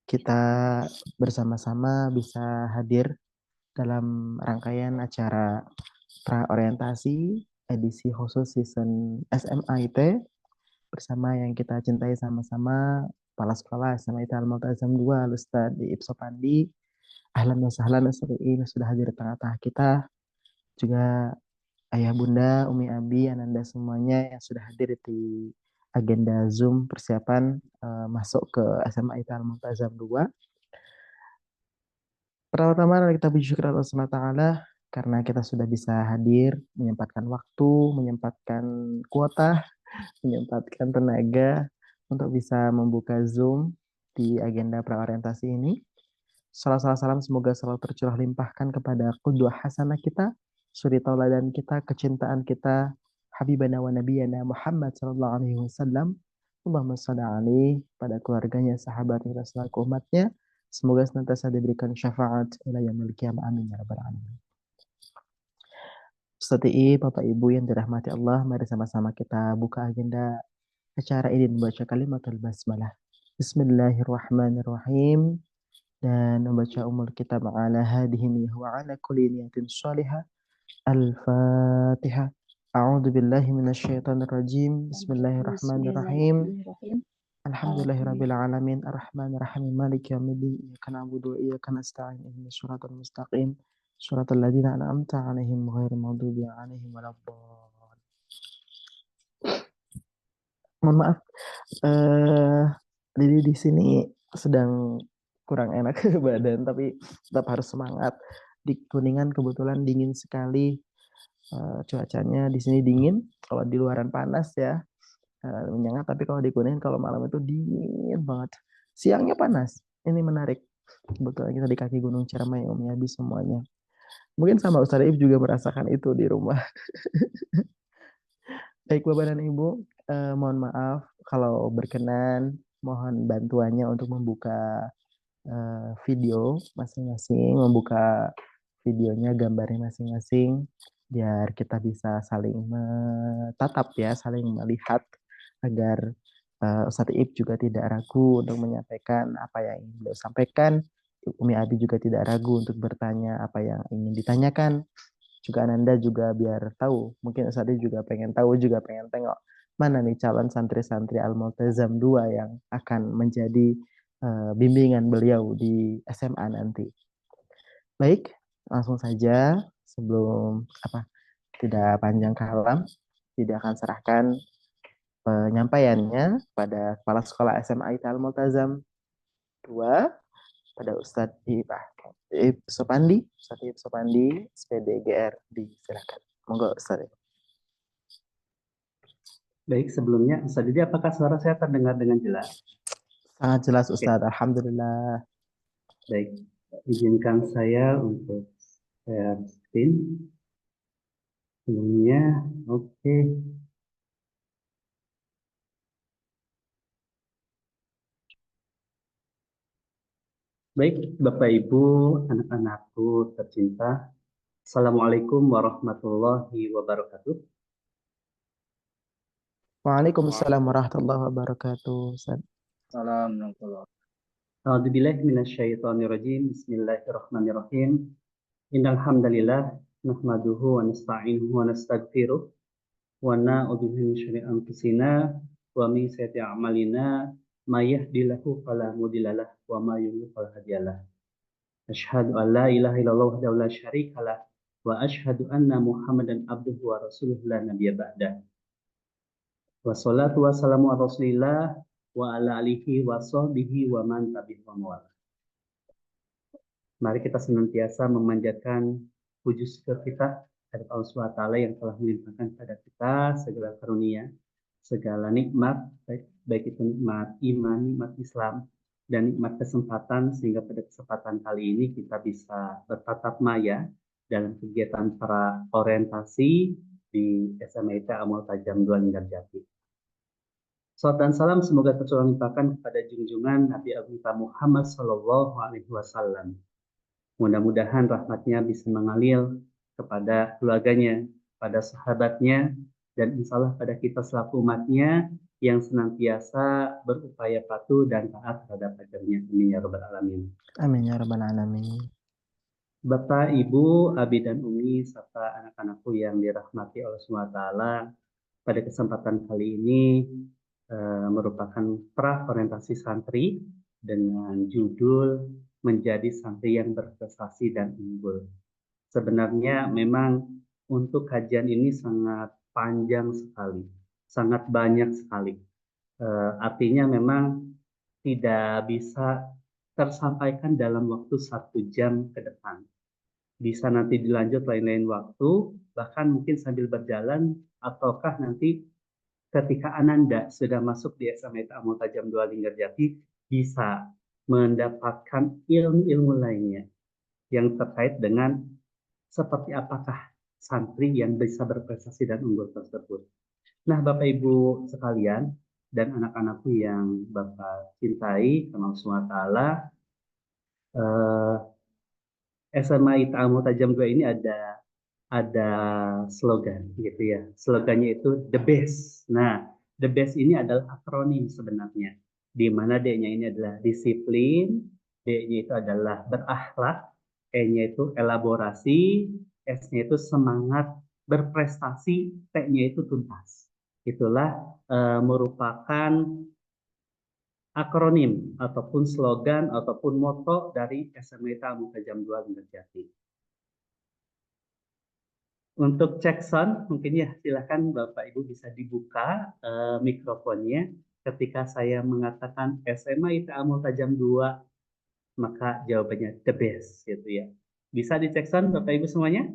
kita bersama-sama bisa hadir dalam rangkaian acara praorientasi edisi khusus season SMIT bersama yang kita cintai sama-sama Kepala Sekolah SMIT Al-Multazam 2 Ustaz Ipsopandi. Ahlan wa sahlan Ustaz sudah hadir di tengah-tengah kita. Juga ayah bunda, umi abi, ananda semuanya yang sudah hadir di agenda Zoom persiapan masuk ke SMA IT Al-Multazam 2. Pertama-tama kita bersyukur Allah SWT karena kita sudah bisa hadir, menyempatkan waktu, menyempatkan kuota, menyempatkan tenaga untuk bisa membuka Zoom di agenda praorientasi ini. Salam salam semoga selalu tercurah limpahkan kepada qudwah hasanah kita, suri tauladan kita, kecintaan kita, habibana wa nabiyana Muhammad sallallahu alaihi wasallam. Allahumma shalli alaihi pada keluarganya, sahabatnya, dan selaku umatnya. Semoga senantiasa diberikan syafaat ila yaumil qiyamah. Amin ya rabbal alamin. Ustaz I, Bapak Ibu yang dirahmati Allah, mari sama-sama kita buka agenda acara ini membaca kalimatul basmalah. Bismillahirrahmanirrahim. Dan membaca umul kitab ala hadihi wa ala kulli niyatin salihah. Al-Fatihah. A'udzu billahi minasyaitonir rajim. Bismillahirrahmanirrahim. Bismillahirrahmanirrahim. Alhamdulillahirabbil alamin arrahmanir rahim maliki yaumiddin iyyaka na'budu wa iyyaka nasta'in ihdinas siratal mustaqim siratal ladzina an'amta 'alaihim ghairil maghdubi 'alaihim waladdallin. Mohon maaf, Didi di sini sedang kurang enak badan, tapi tetap harus semangat. Di Kuningan kebetulan dingin sekali, cuacanya di sini dingin. Kalau di luaran panas ya, menyengat. Tapi kalau di Kuningan kalau malam itu dingin banget. Siangnya panas. Ini menarik. Kebetulan kita di kaki Gunung Ciremai, Umi Abi semuanya. Mungkin sama Ustaz Iif juga merasakan itu di rumah. Baik Bapak dan Ibu, mohon maaf kalau berkenan, mohon bantuannya untuk membuka video masing-masing, membuka videonya, gambarnya masing-masing, biar kita bisa saling tatap ya, saling melihat, agar Ustadz Iib juga tidak ragu untuk menyampaikan apa yang ingin beliau sampaikan. Umi Abi juga tidak ragu untuk bertanya apa yang ingin ditanyakan. Juga Ananda juga biar tahu, mungkin Ustadz Iib juga pengen tahu, juga pengen tengok mana nih calon santri-santri Al-Multazam 2 yang akan menjadi bimbingan beliau di SMA nanti. Baik, langsung saja sebelum tidak panjang kalam, tidak akan serahkan penyampaiannya pada Kepala Sekolah SMA IT Al-Multazam 2 pada Ustadz Iib Sopandi, Ustadz Iib Sopandi, SPDGR, disilakan. Monggo Ustadz. Baik, sebelumnya Ustadz Didi, apakah suara saya terdengar dengan jelas? Sangat jelas Ustadz, alhamdulillah. Baik, izinkan saya untuk share screen. Sebelumnya, oke. Baik, Bapak Ibu, anak-anakku tercinta. Assalamualaikum warahmatullahi wabarakatuh. Waalaikumsalam warahmatullahi wabarakatuh. Assalamualaikum. A'udzubillahi minasyaitonirrajim. Bismillahirrahmanirrahim. Innal hamdalillah nahmaduhu wa nasta'inuhu wa nastaghfiruh wa na'udzu billahi min syururi anfusina wa min sayyiati a'malina may yahdihillahu fala mudhillalah wa may yudhlil fala hadiyalah. Asyhadu an la ilaha illallah wahdahu la syarikalah wa asyhadu anna Muhammadan abduhu wa rasuluhu la nabiyya ba'dah. Wassalatu wassalamu ala Rasulillah wa ala alihi wa sahbihi wa man tabi'ahum wa wala. Mari kita senantiasa memanjatkan puji syukur kita kepada Allah SWT yang telah melimpahkan pada kita segala karunia, segala nikmat, baik itu nikmat iman, nikmat Islam, dan nikmat kesempatan, sehingga pada kesempatan kali ini kita bisa bertatap maya dalam kegiatan para orientasi di SMIT Al-Multazam 2 Linggarjati. Salawat dan salam semoga tercurah limpahkan kepada junjungan Nabi Agung Muhammad Sallallahu Alaihi Wasallam. Mudah-mudahan rahmatnya bisa mengalir kepada keluarganya, pada sahabatnya, dan insya Allah pada kita selaku umatnya yang senantiasa berupaya patuh dan taat terhadap ajarannya. Amin ya rabbal alamin. Amin ya rabbal alamin. Bapak, Ibu, Abi dan Umi, serta anak-anakku yang dirahmati Allah SWT, pada kesempatan kali ini merupakan praorientasi santri dengan judul Menjadi Santri yang Berprestasi dan Unggul. Sebenarnya memang untuk kajian ini sangat panjang sekali, sangat banyak sekali. Artinya memang tidak bisa tersampaikan dalam waktu 1 jam ke depan. Bisa nanti dilanjut lain-lain waktu, bahkan mungkin sambil berjalan, ataukah nanti ketika Ananda sudah masuk di SMA Ta'amul Tajam 2 Linggarjati, bisa mendapatkan ilmu-ilmu lainnya yang terkait dengan seperti apakah santri yang bisa berprestasi dan unggul tersebut. Nah, Bapak Ibu sekalian dan anak-anakku yang Bapak cintai, karena Allah SWT, SMA Ta'amul Tajam 2 ini ada slogan gitu ya. Slogannya itu the best. Nah, the best ini adalah akronim sebenarnya. Di mana D-nya ini adalah disiplin, D-nya itu adalah berakhlak, E-nya itu elaborasi, S-nya itu semangat berprestasi, T-nya itu tuntas. Itulah merupakan akronim ataupun slogan ataupun moto dari SMA Ta'amul Tajam 2 Linggarjati. Untuk cek sound, mungkin ya silakan Bapak Ibu bisa dibuka mikrofonnya. Ketika saya mengatakan SMA Ta'amul Tajam 2, maka jawabannya the best gitu ya. Bisa dicek sound Bapak Ibu semuanya?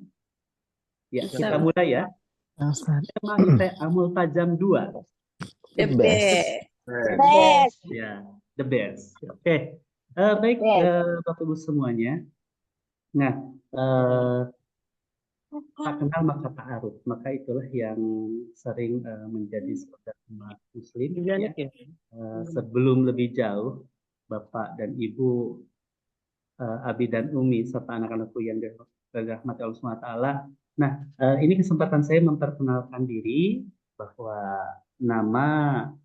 Ya, kita mulai ya. Ustaz, SMA Ta'amul Tajam 2. the The best. best. Ya, the best. Oke. Baik Bapak Ibu semuanya. Nah, tak kenal maka tak aruf, maka itulah yang sering menjadi slogan umat Muslim. Ya. Sebelum lebih jauh, Bapak dan Ibu, Abi dan Umi serta anak-anakku yang dirahmati Allah SWT. Nah, ini kesempatan saya memperkenalkan diri bahwa nama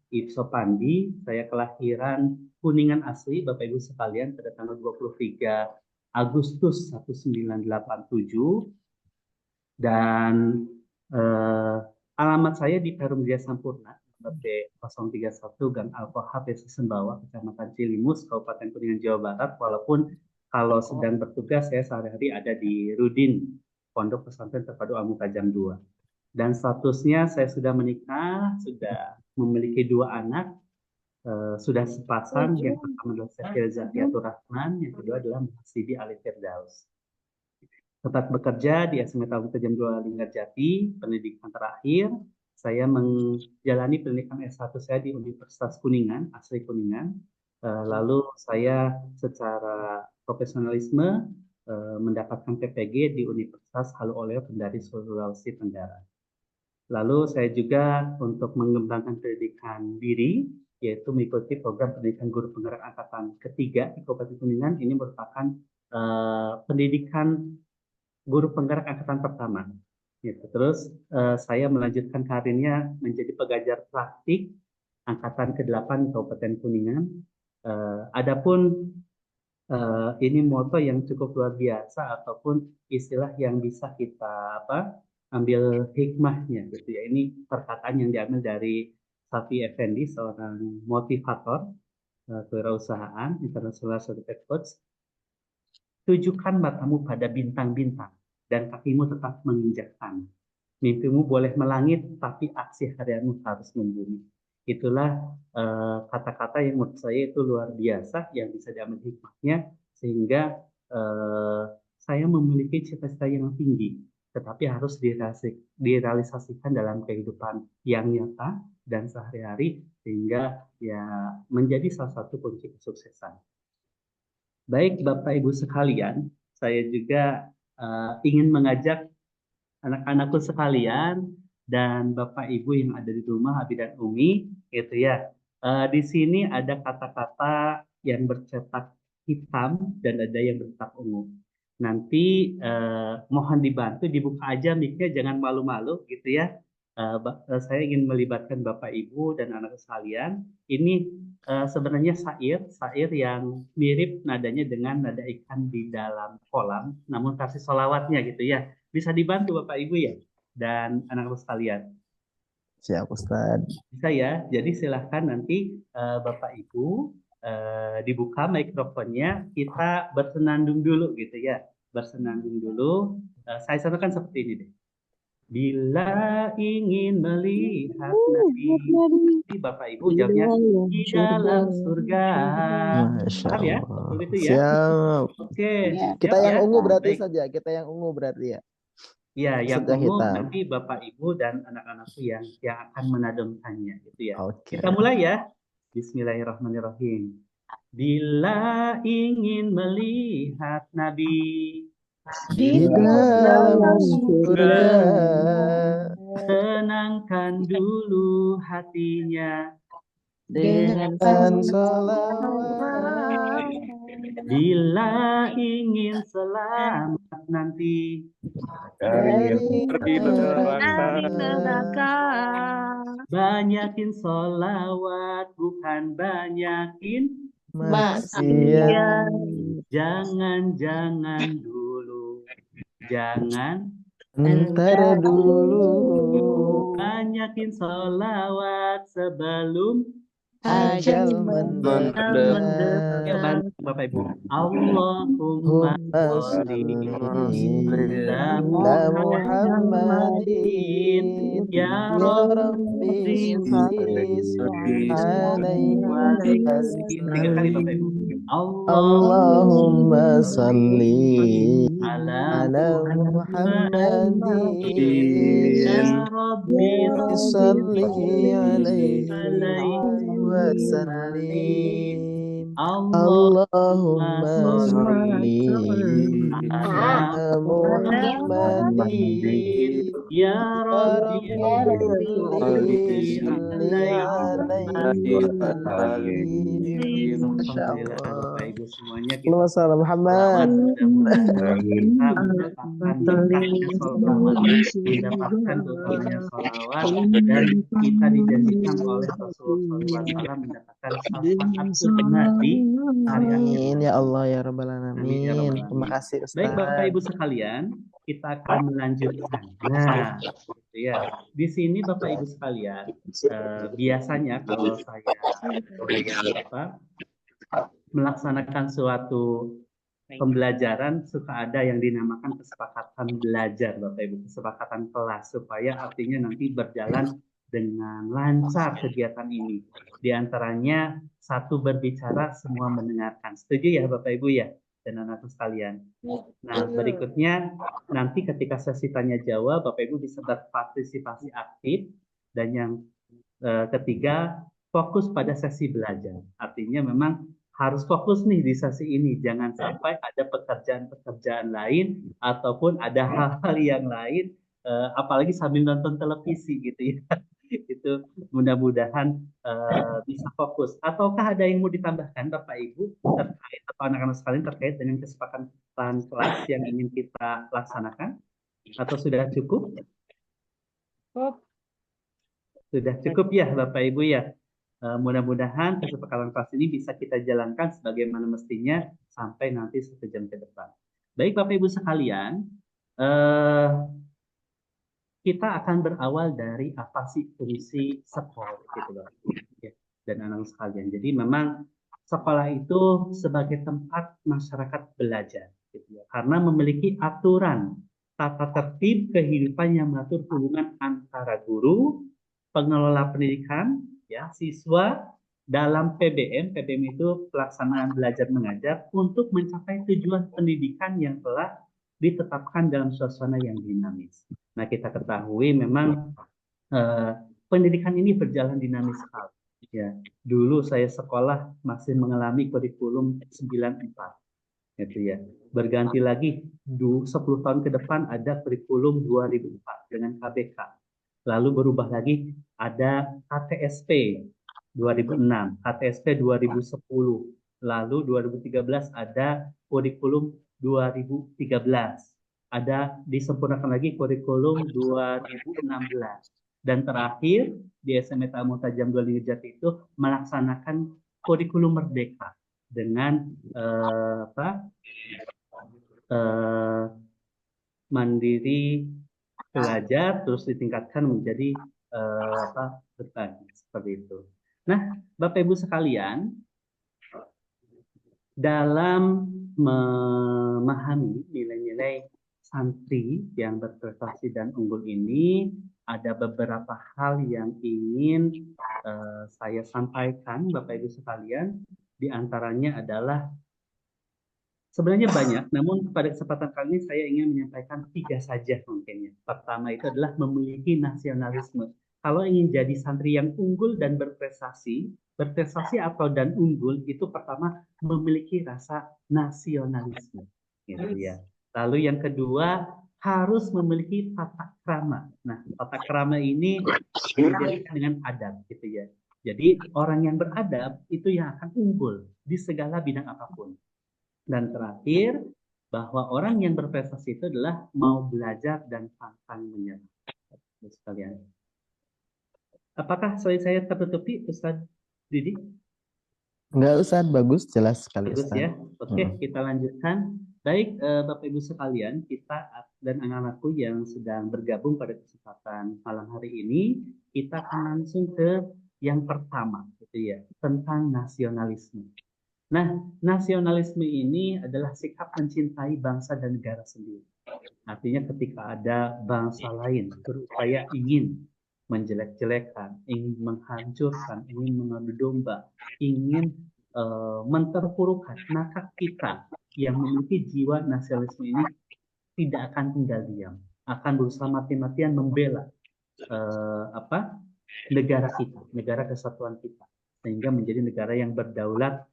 Ipso Pandi, saya kelahiran Kuningan asli, Bapak Ibu sekalian, pada tanggal 23 Agustus 1987. Dan alamat saya di Perum Jaya Sampurna, nomor B031 Gang Alkohol, Desa Sembawa, Kecamatan Cilimus, Kabupaten Kuningan, Jawa Barat. Walaupun kalau sedang bertugas, saya sehari-hari ada di Rudin, Pondok Pesantren Terpadu Ilmu Tajam 2. Dan statusnya saya sudah menikah, sudah memiliki 2 anak, sudah sepasang. Yang pertama adalah Syafir Zakiatur Rahman, yang kedua adalah Mahasidi Ali Firdaus. Tetap bekerja di SMA Ta'amul Tajam 2 Linggarjati, pendidikan terakhir. Saya menjalani pendidikan S1 saya di Universitas Kuningan, asli Kuningan. Lalu saya secara profesionalisme mendapatkan PPG di Universitas Halu Oleo Kendari, Sulawesi Tenggara. Lalu saya juga untuk mengembangkan pendidikan diri, yaitu mengikuti program pendidikan guru penggerak angkatan ketiga di Kabupaten Kuningan. Ini merupakan pendidikan guru penggerak angkatan pertama. Gitu. Terus saya melanjutkan karirnya menjadi pengajar praktik angkatan ke-8 Kabupaten Kuningan. Adapun ini moto yang cukup luar biasa ataupun istilah yang bisa kita ambil hikmahnya gitu ya. Ini perkataan yang diambil dari Safi Effendi, seorang motivator kewirausahaan, international certified coach. Tujukan matamu pada bintang-bintang dan kakimu tetap menginjak tanah. Mimpimu boleh melangit, tapi aksi harianmu harus membumi. Itulah kata-kata yang menurut saya itu luar biasa, yang bisa diambil hikmahnya, sehingga saya memiliki cita-cita yang tinggi, tetapi harus direalisasikan dalam kehidupan yang nyata dan sehari-hari, sehingga ya menjadi salah satu kunci kesuksesan. Baik Bapak Ibu sekalian, saya juga ingin mengajak anak-anakku sekalian dan Bapak Ibu yang ada di rumah, Abi dan Umi, gitu ya. Di sini ada kata-kata yang bercetak hitam dan ada yang bercetak ungu. Nanti mohon dibantu dibuka aja mic-nya, jangan malu-malu gitu ya. Saya ingin melibatkan Bapak Ibu dan anak sekalian. Ini sebenarnya syair yang mirip nadanya dengan nada ikan di dalam kolam, namun kasih solawatnya gitu ya. Bisa dibantu Bapak Ibu ya dan anak sekalian. Siap Ustaz. Bisa ya. Jadi silahkan nanti Bapak Ibu dibuka mikrofonnya, kita bersenandung dulu gitu ya. Bersenandung dulu. Saya contohkan seperti ini deh. Bila ingin melihat Nabi, ini Bapak Ibu jawabnya di dalam surga. Masya Paham ya? Allah. Betul itu ya? Siap. Oke, Kita siap yang ya? ungu berarti Baik. saja. Kita yang ungu berarti ya. Ya, yang Maksudnya ungu hitam. nanti Bapak Ibu dan anak-anakku yang akan menadungkannya gitu ya. Oke. Kita mulai ya. Bismillahirrahmanirrahim. Bila ingin melihat Nabi Di dalam surga, tenangkan dulu hatinya. dengan salawat, Bila ingin selamat nanti dari neraka. banyakin solawat bukan banyakin maksiat. Jangan dulu. Jangan Ntar dulu banyakin solawat sebelum ajal Yuk mendekat. bantu Bapak Ibu. Allahumma sholli ala La Muhammadin Muhammadin ya ya Rabbi Rabbi salli alaihi Tiga kali Bapak Ibu. Allahumma salli ala ala Muhammadin ya Rabbi salli alaihi wa sallim. Allahumma salli ala ala Muhammadin ya Rabbi Rabbi salli salli alaihi wa sallim. Masya Alhamdulillah Bapak Allah. Ibu semuanya kita Allahumma salli ala Muhammad. mudah-mudahan kita mendapatkan berkahnya sholawat, mendapatkan utamanya sholawat, dan kita dijanjikan oleh Rasulullah SAW mendapatkan syafaat sunnah di hari akhir. Amin ya Allah ya Rabbal Amin ya Alamin. Rabbal Terima Alamin. kasih Baik Bapak Ustaz. Ibu sekalian, kita akan melanjutkan. Nah, gitu ya. Di sini Bapak Ibu sekalian, biasanya kalau saya melaksanakan suatu pembelajaran suka ada yang dinamakan kesepakatan belajar Bapak Ibu, kesepakatan kelas supaya artinya nanti berjalan dengan lancar kegiatan ini. Di antaranya satu berbicara, semua mendengarkan. Setuju ya Bapak Ibu ya dan anak-anak sekalian. Nah, berikutnya nanti ketika sesi tanya jawab Bapak Ibu bisa berpartisipasi aktif, dan yang ketiga fokus pada sesi belajar. Artinya memang harus fokus nih di sesi ini, jangan sampai ada pekerjaan-pekerjaan lain ataupun ada hal-hal yang lain, apalagi sambil nonton televisi gitu ya. Itu mudah-mudahan bisa fokus. Ataukah ada yang mau ditambahkan Bapak Ibu terkait atau anak-anak sekalian terkait dengan kesepakatan kelas yang ingin kita laksanakan? Atau sudah cukup? Sudah cukup ya Bapak Ibu ya. Mudah-mudahan kesepakatan kelas ini bisa kita jalankan sebagaimana mestinya sampai nanti 1 jam ke depan. Baik Bapak Ibu sekalian, kita akan berawal dari apa sih fungsi sekolah gitu loh, ya, dan anak sekalian. Jadi memang sekolah itu sebagai tempat masyarakat belajar, gitu ya, karena memiliki aturan tata tertib kehidupan yang mengatur hubungan antara guru, pengelola pendidikan, ya, siswa dalam PBM. PBM itu pelaksanaan belajar mengajar untuk mencapai tujuan pendidikan yang telah ditetapkan dalam suasana yang dinamis. Nah, kita ketahui memang pendidikan ini berjalan dinamis sekali. Ya, dulu saya sekolah masih mengalami kurikulum 94, gitu ya. Berganti lagi 10 tahun ke depan ada kurikulum 2004 dengan KBK. Lalu berubah lagi ada KTSP 2006, KTSP 2010, lalu 2013 ada kurikulum 2013. Ada disempurnakan lagi kurikulum 2016. Dan terakhir di SMK Al-Mu'tajam 2 Linggajati itu melaksanakan kurikulum merdeka dengan mandiri belajar terus ditingkatkan menjadi bertani seperti itu. Nah, Bapak Ibu sekalian, dalam memahami nilai-nilai santri yang berprestasi dan unggul ini, ada beberapa hal yang ingin saya sampaikan, Bapak Ibu sekalian. Di antaranya adalah sebenarnya banyak, namun pada kesempatan kali ini saya ingin menyampaikan 3 saja mungkinnya. Pertama itu adalah memiliki nasionalisme. Kalau ingin jadi santri yang unggul dan berprestasi atau dan unggul itu pertama memiliki rasa nasionalisme, gitu ya. Lalu yang kedua harus memiliki tata krama. Nah, tata krama ini identik dengan adab, gitu ya. Jadi orang yang beradab itu yang akan unggul di segala bidang apapun. Dan terakhir, bahwa orang yang berprestasi itu adalah mau belajar dan pantang menyerah. Sekalian. Apakah saya tertutupi, Ustaz Didi? Enggak, Ustaz, bagus, jelas sekali, Bagus Ustaz. ya. Oke, kita lanjutkan. Baik, Bapak Ibu sekalian, kita dan anak-anakku yang sedang bergabung pada kesempatan malam hari ini, kita akan langsung ke yang pertama, gitu ya, tentang nasionalisme. Nah, nasionalisme ini adalah sikap mencintai bangsa dan negara sendiri. Artinya ketika ada bangsa lain berupaya ingin menjelek-jelekan, ingin menghancurkan, ingin mengadu domba, ingin menterpurukan, maka kita yang memiliki jiwa nasionalisme ini tidak akan tinggal diam, akan berusaha mati-matian membela negara kita, negara kesatuan kita, sehingga menjadi negara yang berdaulat,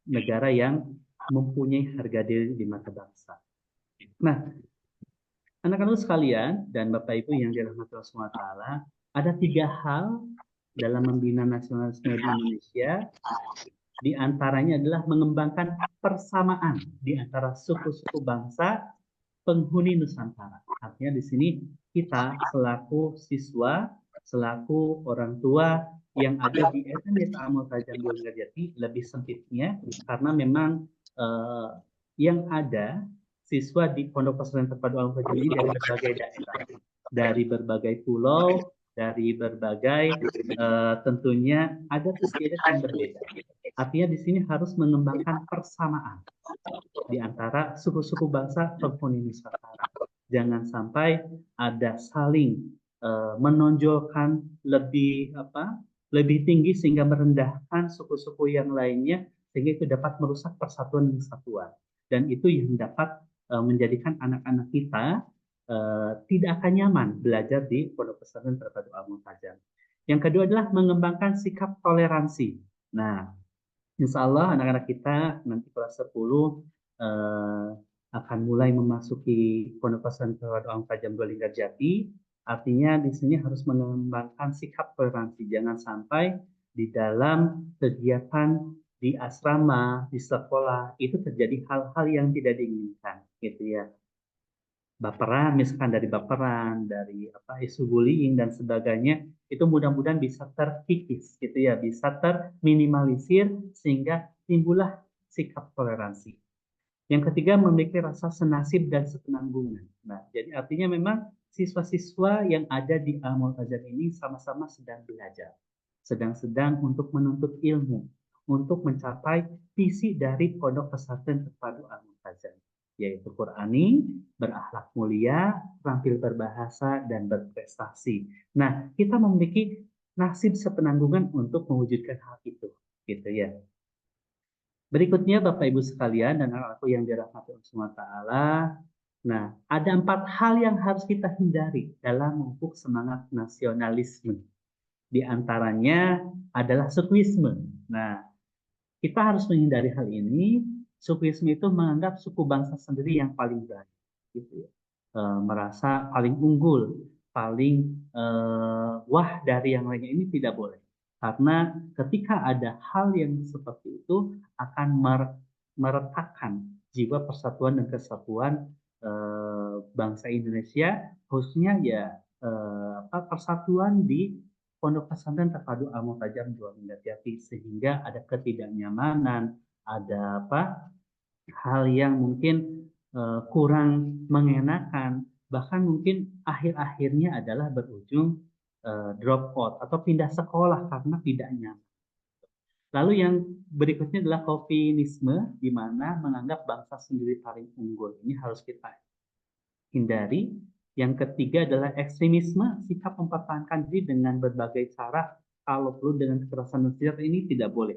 negara yang mempunyai harga diri di mata bangsa. Nah, anak-anak sekalian dan Bapak Ibu yang dirahmati Allah SWT, ada 3 hal dalam membina nasionalisme di Indonesia. Di antaranya adalah mengembangkan persamaan di antara suku-suku bangsa penghuni Nusantara. Artinya di sini kita selaku siswa, selaku orang tua yang ada di SMK Al-Mu'tajam 2 Linggajati lebih sempitnya karena memang yang ada siswa di Pondok Pesantren Terpadu Al-Mu'tajam ini dari berbagai daerah, dari berbagai pulau, dari berbagai tentunya ada istiadat yang berbeda. Artinya di sini harus mengembangkan persamaan di antara suku-suku bangsa penghuni Nusantara. Jangan sampai ada saling menonjolkan lebih tinggi sehingga merendahkan suku-suku yang lainnya, sehingga itu dapat merusak persatuan dan kesatuan. Dan itu yang dapat menjadikan anak-anak kita tidak akan nyaman belajar di Pondok Pesantren Terpadu Al-Mu'tajam. Yang kedua adalah mengembangkan sikap toleransi. Nah, insya Allah anak-anak kita nanti kelas 10 akan mulai memasuki Pondok Pesantren Terpadu Al-Mu'tajam 2 Linggajati. Artinya di sini harus mengembangkan sikap toleransi. Jangan sampai di dalam kegiatan di asrama, di sekolah itu terjadi hal-hal yang tidak diinginkan, gitu ya. Baperan, misalkan dari baperan, dari isu bullying dan sebagainya, itu mudah-mudahan bisa terkikis, gitu ya, bisa terminimalisir sehingga timbullah sikap toleransi. Yang ketiga, memiliki rasa senasib dan sepenanggungan. Nah, jadi artinya memang siswa-siswa yang ada di Al-Mu'tajam ini sama-sama sedang belajar, sedang-sedang untuk menuntut ilmu, untuk mencapai visi dari Pondok Pesantren Terpadu Al-Mu'tajam, yaitu Qur'ani, berakhlak mulia, terampil berbahasa, dan berprestasi. Nah, kita memiliki nasib sepenanggungan untuk mewujudkan hal itu, gitu ya. Berikutnya Bapak Ibu sekalian dan anak-anakku yang dirahmati Allah SWT. Nah, ada 4 hal yang harus kita hindari dalam memupuk semangat nasionalisme. Di antaranya adalah sukuisme. Nah, kita harus menghindari hal ini. Sukuisme itu menganggap suku bangsa sendiri yang paling baik, gitu ya. Merasa paling unggul, paling wah dari yang lainnya, ini tidak boleh. Karena ketika ada hal yang seperti itu akan meretakkan jiwa persatuan dan kesatuan bangsa Indonesia, khususnya ya persatuan di Pondok Pesantren Terpadu Al-Mutajam Juanda Jati, sehingga ada ketidaknyamanan, ada hal yang mungkin kurang mengenakan, bahkan mungkin akhir-akhirnya adalah berujung drop out atau pindah sekolah karena tidak nyaman. Lalu yang berikutnya adalah kofinisme, di mana menganggap bangsa sendiri paling unggul. Ini harus kita hindari. Yang ketiga adalah ekstremisme, sikap mempertahankan diri dengan berbagai cara, kalau perlu dengan kekerasan dan senjata, ini tidak boleh.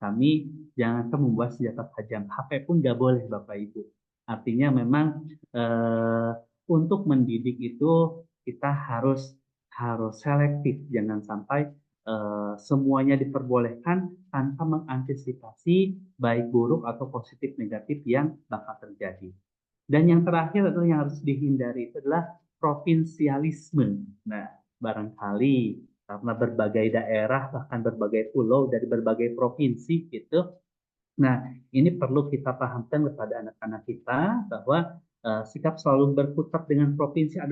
Kami jangankan membuat senjata tajam, HP pun nggak boleh Bapak Ibu. Artinya memang untuk mendidik itu kita harus selektif, jangan sampai semuanya diperbolehkan tanpa mengantisipasi baik buruk atau positif negatif yang bakal terjadi. Dan yang terakhir adalah yang harus dihindari itu adalah provinsialisme. Nah, barangkali karena berbagai daerah, bahkan berbagai pulau dari berbagai provinsi gitu. Nah, ini perlu kita pahamkan kepada anak-anak kita bahwa sikap selalu berkutat dengan provinsi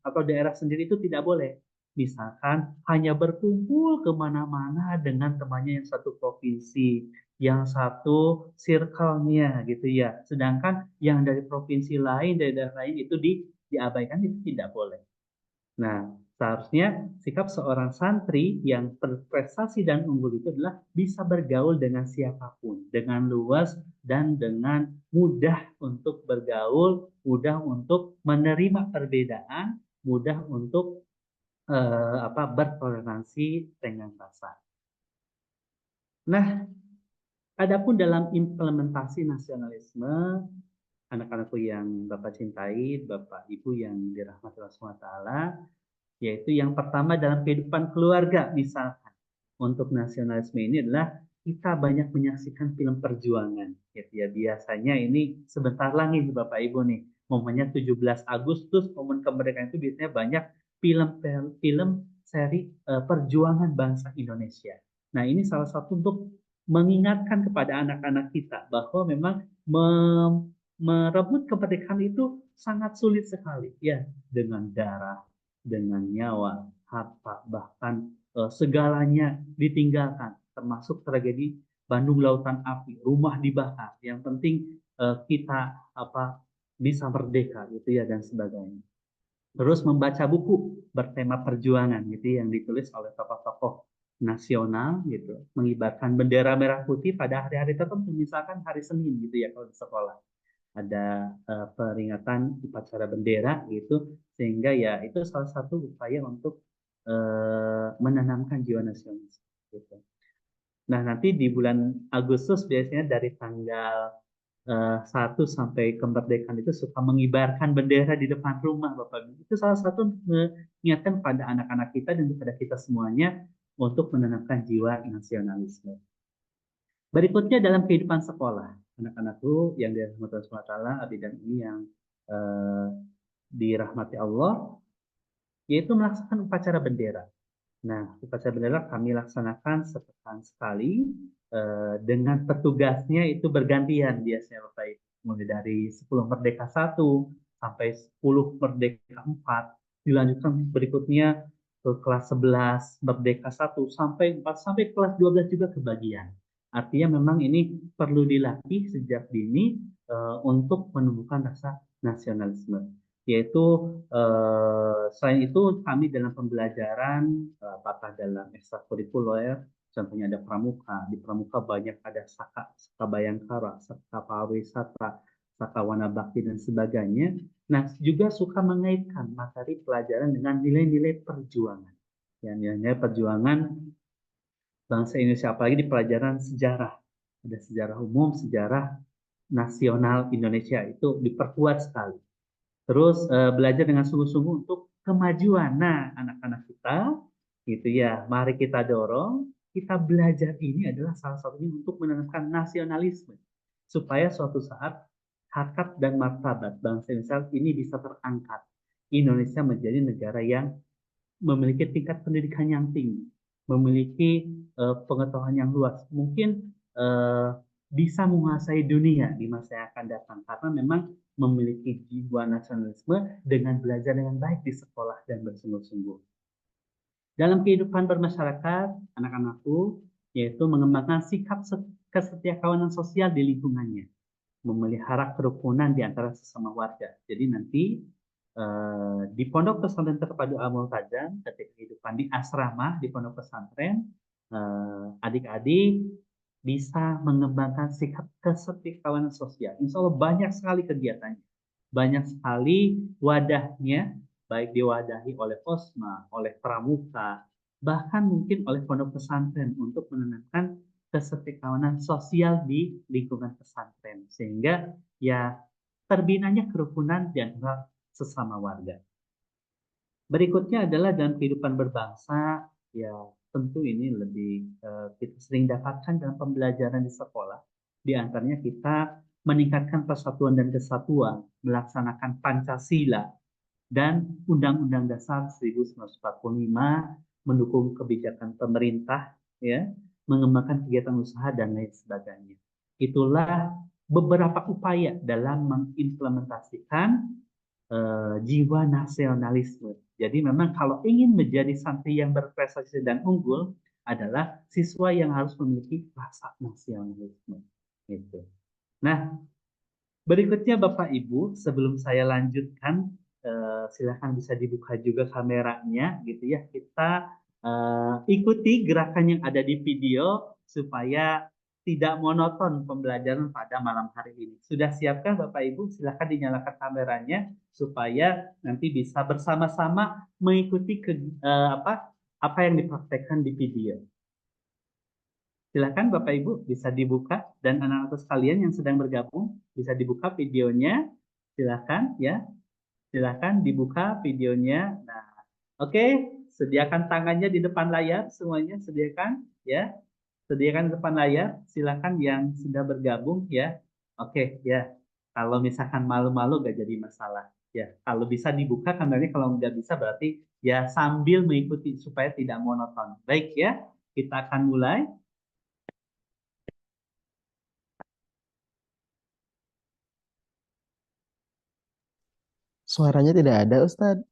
atau daerah sendiri itu tidak boleh. Misalkan hanya berkumpul kemana-mana dengan temannya yang satu provinsi, yang satu circle-nya gitu ya. Sedangkan yang dari provinsi lain, dari daerah lain itu diabaikan, itu tidak boleh. Nah, seharusnya sikap seorang santri yang berprestasi dan unggul itu adalah bisa bergaul dengan siapapun, dengan luas dan dengan mudah untuk bergaul, mudah untuk menerima perbedaan, mudah untuk bertoleransi dengan rasa. Nah, adapun dalam implementasi nasionalisme, anak-anakku yang Bapak cintai, Bapak Ibu yang dirahmati Allah SWT, yaitu yang pertama dalam kehidupan keluarga. Misalkan untuk nasionalisme ini adalah kita banyak menyaksikan film perjuangan, gitu ya. Biasanya ini sebentar lagi Bapak Ibu nih, momennya 17 Agustus, momen kemerdekaan itu biasanya banyak film seri perjuangan bangsa Indonesia. Nah, ini salah satu untuk mengingatkan kepada anak-anak kita bahwa memang merebut kemerdekaan itu sangat sulit sekali, ya, dengan darah, dengan nyawa, harta, bahkan segalanya ditinggalkan, termasuk tragedi Bandung Lautan Api, rumah dibakar. Yang penting kita bisa merdeka, gitu ya, dan sebagainya. Terus membaca buku bertema perjuangan, gitu, yang ditulis oleh tokoh-tokoh nasional, gitu, mengibarkan bendera merah putih pada hari-hari tertentu, misalkan hari Senin, gitu ya, kalau di sekolah ada peringatan upacara bendera gitu, sehingga ya itu salah satu upaya untuk menanamkan jiwa nasionalis gitu. Nah, nanti di bulan Agustus biasanya dari tanggal 1 sampai kemerdekaan itu suka mengibarkan bendera di depan rumah Bapak. Itu salah satu mengingatkan pada anak-anak kita dan kepada kita semuanya untuk menanamkan jiwa nasionalisme. Berikutnya dalam kehidupan sekolah, anak-anakku yang dirahmati Allah SWT, abdi dan ini yang dirahmati Allah, yaitu melaksanakan upacara bendera. Nah, upacara bendera kami laksanakan sepekan sekali, dengan petugasnya itu bergantian biasanya Bapak Ibu. Mulai dari 10 Merdeka 1 sampai 10 Merdeka 4, dilanjutkan berikutnya ke kelas 11 Merdeka 1 sampai 4 sampai kelas 12 juga kebagian. Artinya memang ini perlu dilatih sejak dini untuk menumbuhkan rasa nasionalisme. Yaitu selain itu kami dalam pembelajaran, apakah dalam ekstrakurikuler, contohnya ada pramuka. Di pramuka banyak ada saka bayangkara, saka pariwisata, saka wana bakti dan sebagainya. Nah, juga suka mengaitkan materi pelajaran dengan nilai-nilai perjuangan. Ya, nilai-nilai perjuangan bangsa Indonesia, apalagi di pelajaran sejarah. Ada sejarah umum, sejarah nasional Indonesia, itu diperkuat sekali. Terus belajar dengan sungguh-sungguh untuk kemajuan. Nah, anak-anak kita, gitu ya, mari kita dorong, kita belajar ini adalah salah satunya untuk menanamkan nasionalisme. Supaya suatu saat harkat dan martabat bangsa Indonesia ini bisa terangkat. Indonesia menjadi negara yang memiliki tingkat pendidikan yang tinggi, memiliki pengetahuan yang luas. Mungkin bisa menguasai dunia di masa yang akan datang karena memang memiliki jiwa nasionalisme dengan belajar dengan baik di sekolah dan bersungguh-sungguh. Dalam kehidupan bermasyarakat, anak-anakku yaitu mengembangkan sikap kesetiakawanan sosial di lingkungannya, memelihara kerukunan di antara sesama warga. Jadi nanti di Pondok Pesantren Terpadu Al Mu'tadam, ketika kehidupan di asrama di Pondok Pesantren, adik-adik bisa mengembangkan sikap kesetiakawanan sosial. Insya Allah banyak sekali kegiatannya, banyak sekali wadahnya, baik diwadahi oleh Posma, oleh Pramuka, bahkan mungkin oleh pondok pesantren untuk menanamkan kesetiakawanan sosial di lingkungan pesantren, sehingga ya terbinanya kerukunan di antara sesama warga. Berikutnya adalah dalam kehidupan berbangsa, ya tentu ini lebih kita sering dapatkan dalam pembelajaran di sekolah. Di antaranya kita meningkatkan persatuan dan kesatuan, melaksanakan Pancasila dan Undang-Undang Dasar 1945, mendukung kebijakan pemerintah, ya, mengembangkan kegiatan usaha dan lain sebagainya. Itulah beberapa upaya dalam mengimplementasikan jiwa nasionalisme. Jadi memang kalau ingin menjadi santri yang berprestasi dan unggul adalah siswa yang harus memiliki rasa nasionalisme. Gitu. Nah, berikutnya Bapak Ibu, sebelum saya lanjutkan, silakan bisa dibuka juga kameranya, gitu ya. Kita ikuti gerakan yang ada di video supaya tidak monoton pembelajaran pada malam hari ini. Sudah siapkah Bapak Ibu? Silakan dinyalakan kameranya supaya nanti bisa bersama-sama mengikuti apa yang dipraktekkan di video. Silakan Bapak Ibu bisa dibuka dan anak-anak sekalian yang sedang bergabung bisa dibuka videonya. Silakan ya. Silakan dibuka videonya. Nah, oke, sediakan tangannya di depan layar semuanya, sediakan ya. Sediakan di depan layar. Silakan yang sudah bergabung ya. Oke, ya. Kalau misalkan malu-malu gak jadi masalah. Ya, kalau bisa dibuka kameranya, kalau nggak bisa berarti ya sambil mengikuti supaya tidak monoton. Baik ya, kita akan mulai. Suaranya tidak ada, Ustadz.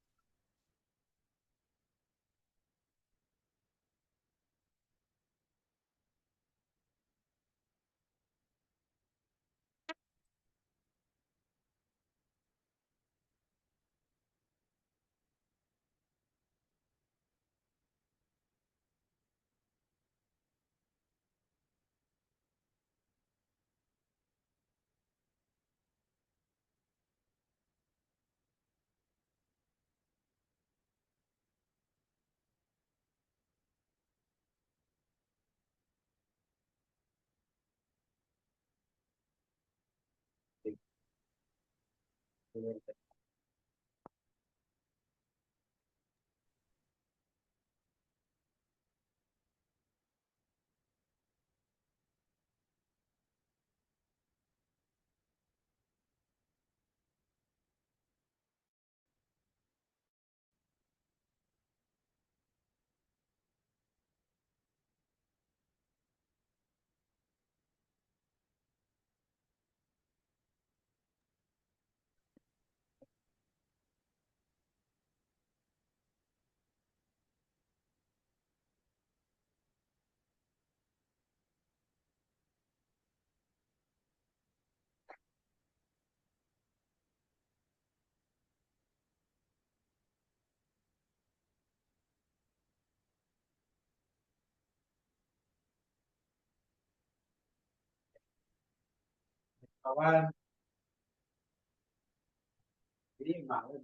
Kawan, ini mau.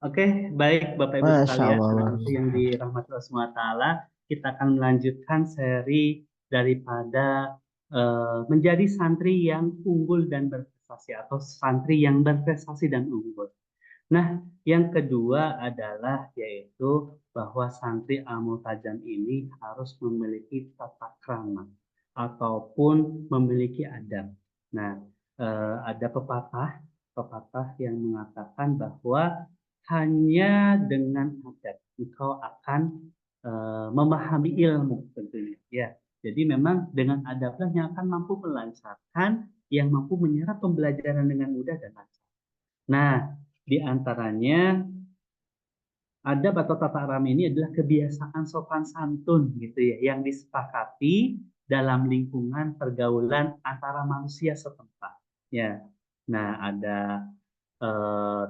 Oke, baik Bapak Ibu Masya sekalian, Allah. anak-anakku yang dirahmati Allah SWT, kita akan melanjutkan seri daripada menjadi santri yang unggul dan berprestasi atau santri yang berprestasi dan unggul. Nah, yang kedua adalah yaitu bahwa santri Al-Multajam ini harus memiliki tata krama ataupun memiliki adab. Nah, ada pepatah yang mengatakan bahwa hanya dengan adab engkau akan memahami ilmu tentunya. Ya, jadi memang dengan adablah yang akan mampu melancarkan, yang mampu menyerap pembelajaran dengan mudah dan lancar. Nah, di antaranya adab atau tata krama ini adalah kebiasaan sopan santun gitu ya, yang disepakati dalam lingkungan pergaulan antara manusia setempat. Ya, nah ada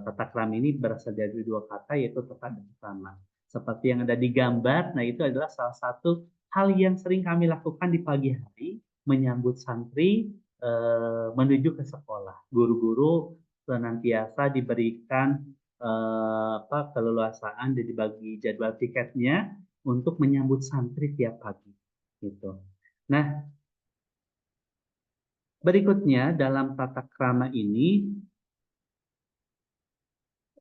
tata krama ini berasal dari dua kata yaitu tata dan krama. Seperti yang ada di gambar, nah itu adalah salah satu hal yang sering kami lakukan di pagi hari menyambut santri menuju ke sekolah. Guru-guru senantiasa diberikan keleluasaan dan dibagi jadwal tiketnya untuk menyambut santri tiap pagi gitu. Nah, berikutnya dalam tata krama ini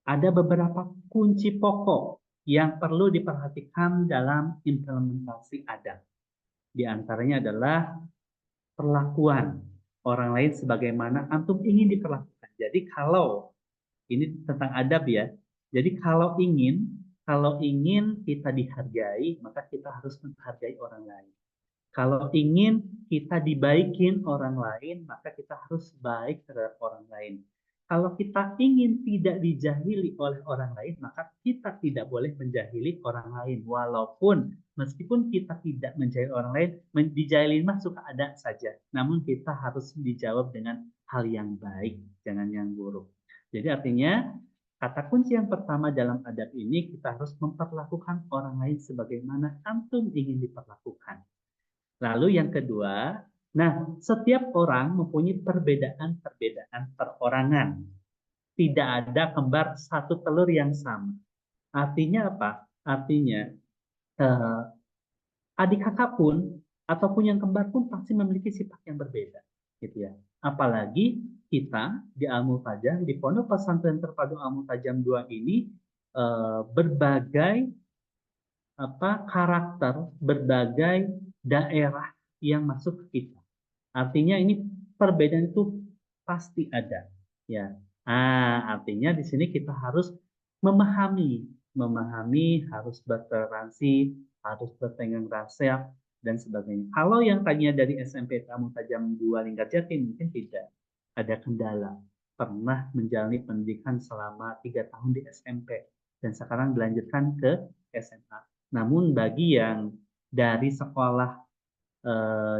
ada beberapa kunci pokok yang perlu diperhatikan dalam implementasi adab. Di antaranya adalah perlakuan orang lain sebagaimana antum ingin diperlakukan. Jadi kalau ini tentang adab ya. Jadi kalau ingin kita dihargai, maka kita harus menghargai orang lain. Kalau ingin kita dibaikin orang lain, maka kita harus baik terhadap orang lain. Kalau kita ingin tidak dijahili oleh orang lain, maka kita tidak boleh menjahili orang lain. Walaupun meskipun kita tidak menjahili orang lain, dijahilin mah suka ada saja. Namun kita harus dijawab dengan hal yang baik, jangan yang buruk. Jadi artinya kata kunci yang pertama dalam adab ini, kita harus memperlakukan orang lain sebagaimana antum ingin diperlakukan. Lalu yang kedua, nah setiap orang mempunyai perbedaan-perbedaan perorangan. Tidak ada kembar satu telur yang sama. Artinya apa? Artinya eh, adik kakak pun ataupun yang kembar pun pasti memiliki sifat yang berbeda, gitu ya. Apalagi kita di Al-Multajam, di Pondok Pesantren Terpadu Al-Multajam 2 ini berbagai karakter, berbagai daerah yang masuk ke kita. Artinya ini perbedaan itu pasti ada, ya. Artinya di sini kita harus memahami harus bertoleransi, harus bertenggang rasa dan sebagainya. Kalau yang tadinya dari SMP Tamu Tajam 2 Linggarjati mungkin tidak ada kendala, pernah menjalani pendidikan selama 3 tahun di SMP dan sekarang dilanjutkan ke SMA. Namun bagi yang dari sekolah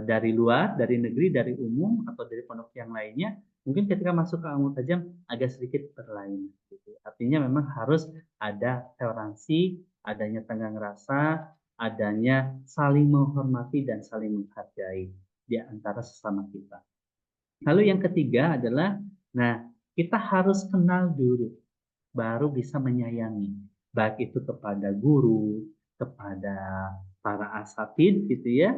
dari luar, dari negeri, dari umum atau dari pondok yang lainnya, mungkin ketika masuk ke Al-Multajam agak sedikit berlain. Gitu. Artinya memang harus ada toleransi, adanya tenggang rasa, adanya saling menghormati dan saling menghargai di antara sesama kita. Lalu yang ketiga adalah, nah kita harus kenal dulu, baru bisa menyayangi, baik itu kepada guru, kepada para asatid gitu ya,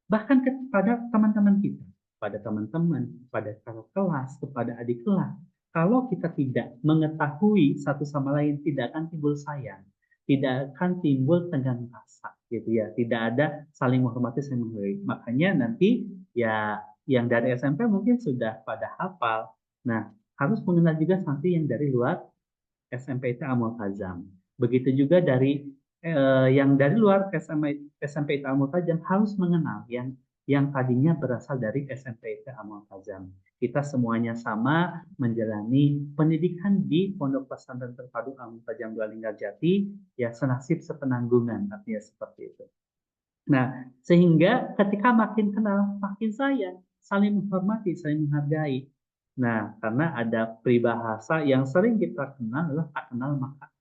bahkan kepada teman-teman kita, pada teman-teman, pada kakak kelas, kepada adik kelas. Kalau kita tidak mengetahui satu sama lain, tidak akan timbul sayang, tidak akan timbul tenggang rasa, gitu ya. Tidak ada saling menghormati, saling menghargai. Makanya nanti ya yang dari SMP mungkin sudah pada hafal. Nah, harus mengenal juga santri yang dari luar SMP itu Al-Multajam. Begitu juga dari yang dari luar SMP itu Al-Multajam harus mengenal yang tadinya berasal dari SMP itu Al-Multajam. Kita semuanya sama menjalani pendidikan di Pondok Pesantren Terpadu Al-Multajam 2 Linggarjati, ya senasib sepenanggungan, artinya seperti itu. Nah, sehingga ketika makin kenal, makin sayang, saling menghormati, saling menghargai. Nah, karena ada peribahasa yang sering kita kenal adalah tak kenal maka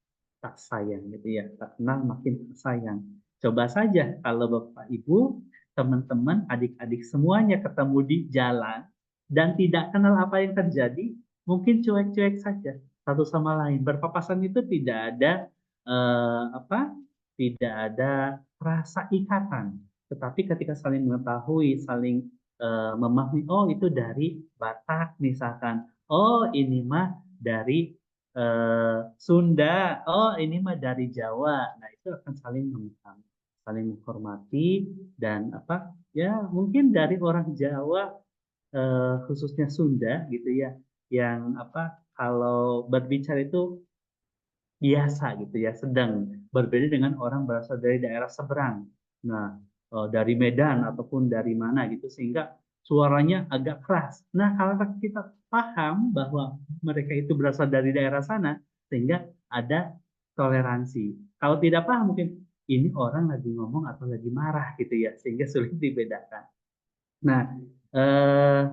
tak sayang, gitu ya. Tak kenal makin sayang. Coba saja kalau Bapak Ibu, teman-teman, adik-adik semuanya ketemu di jalan dan tidak kenal apa yang terjadi, mungkin cuek-cuek saja. satu sama lain. Berpapasan itu tidak ada tidak ada rasa ikatan. Tetapi ketika saling mengetahui, saling memahami, oh itu dari Batak misalkan, oh ini mah dari Sunda, oh ini mah dari Jawa. Nah itu akan saling memahami, saling menghormati dan ya mungkin dari orang Jawa khususnya Sunda gitu ya, yang kalau berbicara itu biasa gitu ya, sedang, berbeda dengan orang berasal dari daerah seberang. Nah, dari Medan ataupun dari mana gitu sehingga suaranya agak keras. Nah, kalau kita paham bahwa mereka itu berasal dari daerah sana, sehingga ada toleransi. Kalau tidak paham mungkin ini orang lagi ngomong atau lagi marah gitu ya, sehingga sulit dibedakan. Nah, eh,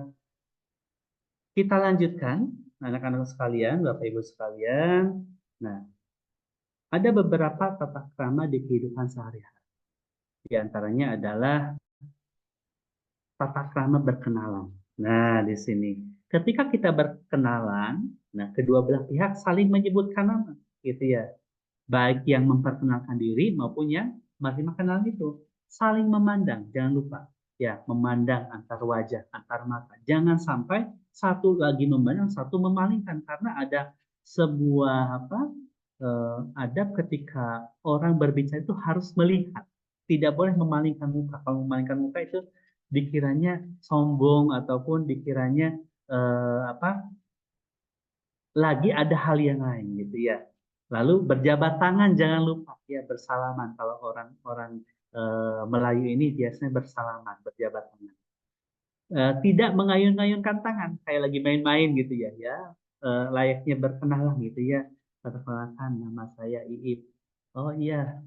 kita lanjutkan anak-anak sekalian, Bapak Ibu sekalian. Nah, ada beberapa tata krama di kehidupan sehari-hari. Di antaranya adalah tata krama berkenalan. Nah, di sini ketika kita berkenalan, nah kedua belah pihak saling menyebutkan nama, gitu ya. Baik yang memperkenalkan diri maupun yang menerima kenalan itu saling memandang, jangan lupa ya, memandang antar wajah, antar mata. Jangan sampai satu lagi memandang, satu memalingkan karena ada sebuah adab ketika orang berbicara itu harus melihat, tidak boleh memalingkan muka. Kalau memalingkan muka itu dikiranya sombong ataupun dikiranya lagi ada hal yang lain gitu ya. Lalu berjabat tangan jangan lupa ya, bersalaman. Kalau orang-orang Melayu ini biasanya bersalaman, berjabat tangan. Tidak mengayun-ayunkan tangan kayak lagi main-main gitu ya, layaknya berkenalan gitu ya. Perkenalkan, nama saya Iip. Oh iya,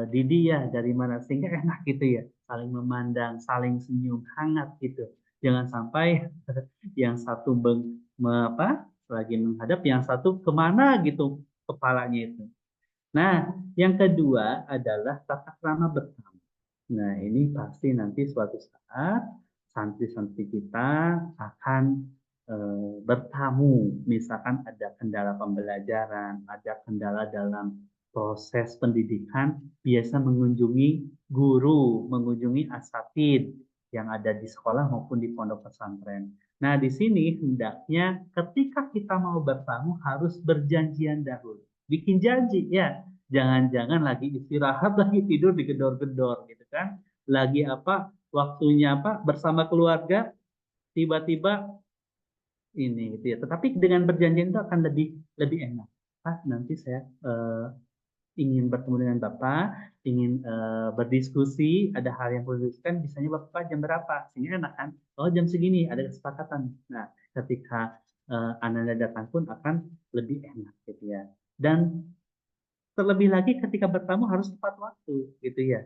Didi ya, dari mana, sehingga enak gitu ya, saling memandang, saling senyum hangat gitu. Jangan sampai yang satu lagi menghadap, yang satu kemana gitu kepalanya itu. Nah, yang kedua adalah tata krama bertamu. Nah, ini pasti nanti suatu saat santri-santri kita akan bertamu. Misalkan ada kendala pembelajaran, ada kendala dalam proses pendidikan, biasa mengunjungi guru, mengunjungi asatid yang ada di sekolah maupun di pondok pesantren. Nah, di sini hendaknya ketika kita mau bertamu harus berjanjian dahulu. Bikin janji ya, jangan-jangan lagi istirahat, lagi tidur digedor-gedor gitu kan, lagi waktunya bersama keluarga, tiba-tiba ini gitu ya. Tetapi dengan berjanjian itu akan lebih lebih enak. Nanti saya ingin bertemu dengan Bapak, ingin berdiskusi, ada hal yang perlu diskusikan, misalnya Bapak jam berapa, sehingga enak kan, oh jam segini ada kesepakatan. Nah, ketika Anda datang pun akan lebih enak gitu ya. Dan terlebih lagi ketika bertamu harus tepat waktu gitu ya.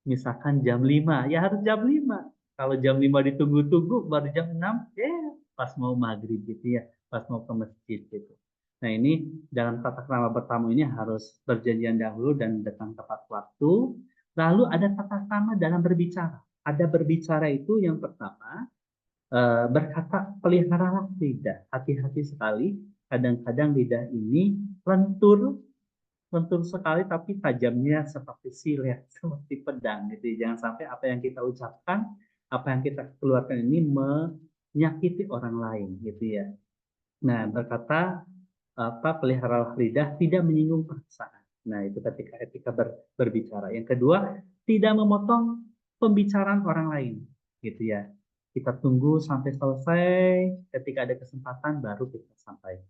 Misalkan jam 5, ya harus jam 5. Kalau jam 5 ditunggu-tunggu baru jam 6, ya pas mau maghrib gitu ya, pas mau ke masjid gitu. Nah ini dalam tata krama bertamu ini harus berjanjian dahulu dan datang tepat waktu. Lalu ada tata krama dalam berbicara. Ada berbicara itu yang pertama, berkata peliharalah lidah. Hati-hati sekali, kadang-kadang lidah ini lentur sekali tapi tajamnya seperti silet, seperti pedang gitu. Jangan sampai apa yang kita ucapkan, apa yang kita keluarkan ini menyakiti orang lain gitu ya. Nah, berkata pelihara lidah, tidak menyinggung perasaan. Nah, itu ketika etika berbicara. Yang kedua, tidak memotong pembicaraan orang lain gitu ya. Kita tunggu sampai selesai, ketika ada kesempatan baru kita sampaikan.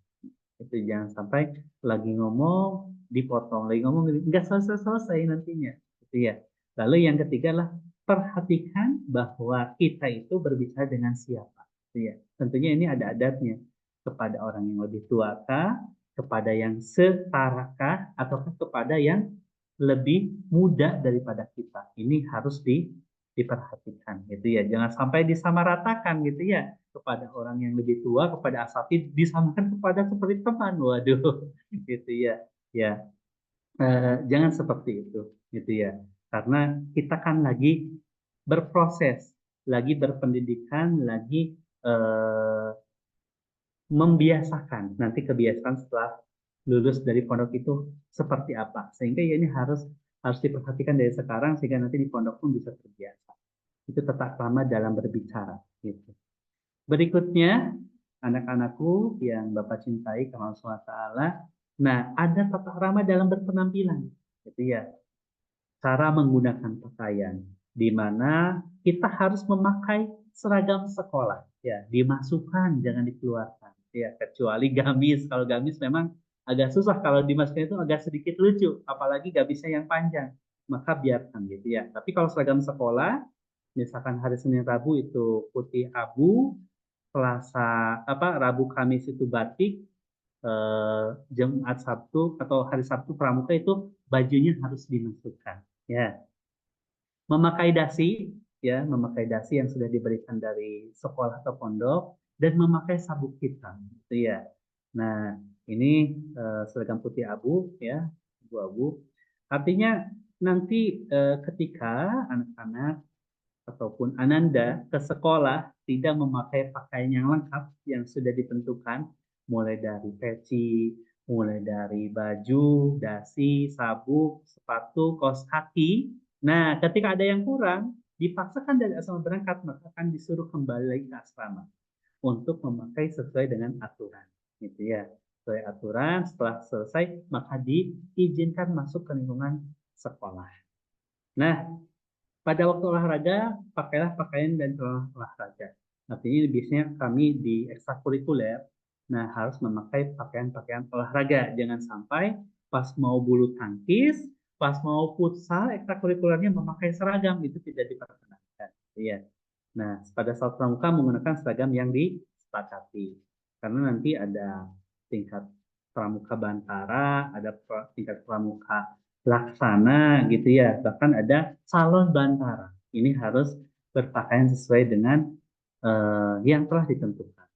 Itu jangan sampai lagi ngomong dipotong, lagi ngomong nggak selesai nantinya gitu ya. Lalu yang ketiga lah, perhatikan bahwa kita itu berbicara dengan siapa gitu ya. Tentunya ini ada adabnya, kepada orang yang lebih tuakah, kepada yang setarakah, ataukah kepada yang lebih muda daripada kita. Ini harus diperhatikan gitu ya. Jangan sampai disamaratakan gitu ya, kepada orang yang lebih tua, kepada asatid disamakan kepada seperti teman. Waduh, gitu ya. Ya, jangan seperti itu, gitu ya. Karena kita kan lagi berproses, lagi berpendidikan, lagi membiasakan nanti kebiasaan setelah lulus dari pondok itu seperti apa. Sehingga ya ini harus diperhatikan dari sekarang sehingga nanti di pondok pun bisa terbiasa. Itu tata krama dalam berbicara gitu. Berikutnya, anak-anakku yang Bapak cintai karena Allah SWT. Nah, ada tata krama dalam berpenampilan. Gitu ya. Cara menggunakan pakaian di mana kita harus memakai seragam sekolah. Ya, dimasukkan, jangan dikeluarkan. Ya, kecuali gamis. Kalau gamis memang agak susah kalau dimasukkan itu agak sedikit lucu, apalagi gamisnya yang panjang. Maka biarkan gitu ya. Tapi kalau seragam sekolah, misalkan hari Senin Rabu itu putih abu, Selasa Rabu Kamis itu batik, Jumat Sabtu atau hari Sabtu Pramuka itu bajunya harus dimasukkan. Ya, memakai dasi yang sudah diberikan dari sekolah atau pondok dan memakai sabuk hitam, gitu ya. Nah, ini seragam putih abu, ya, abu-abu. Artinya nanti ketika anak-anak ataupun Ananda ke sekolah tidak memakai pakaian yang lengkap yang sudah ditentukan, mulai dari peci, mulai dari baju, dasi, sabuk, sepatu, kaos kaki. Nah, ketika ada yang kurang, dipaksakan dari asrama berangkat, maka akan disuruh kembali lagi ke asrama untuk memakai sesuai dengan aturan. Gitu ya. Sesuai aturan, setelah selesai, maka diizinkan masuk ke lingkungan sekolah. Nah, pada waktu olahraga, pakailah pakaian dan celana olahraga. Artinya biasanya kami di ekstrakurikuler, nah harus memakai pakaian-pakaian olahraga. Jangan sampai pas mau bulu tangkis, pas mau futsal, ekstrakurikulernya memakai seragam, itu tidak diperkenankan. Iya. Nah, pada saat pramuka menggunakan seragam yang disepakati. Karena nanti ada tingkat pramuka bantara, ada tingkat pramuka laksana gitu ya. Bahkan ada calon bantara. Ini harus berpakaian sesuai dengan yang telah ditentukan.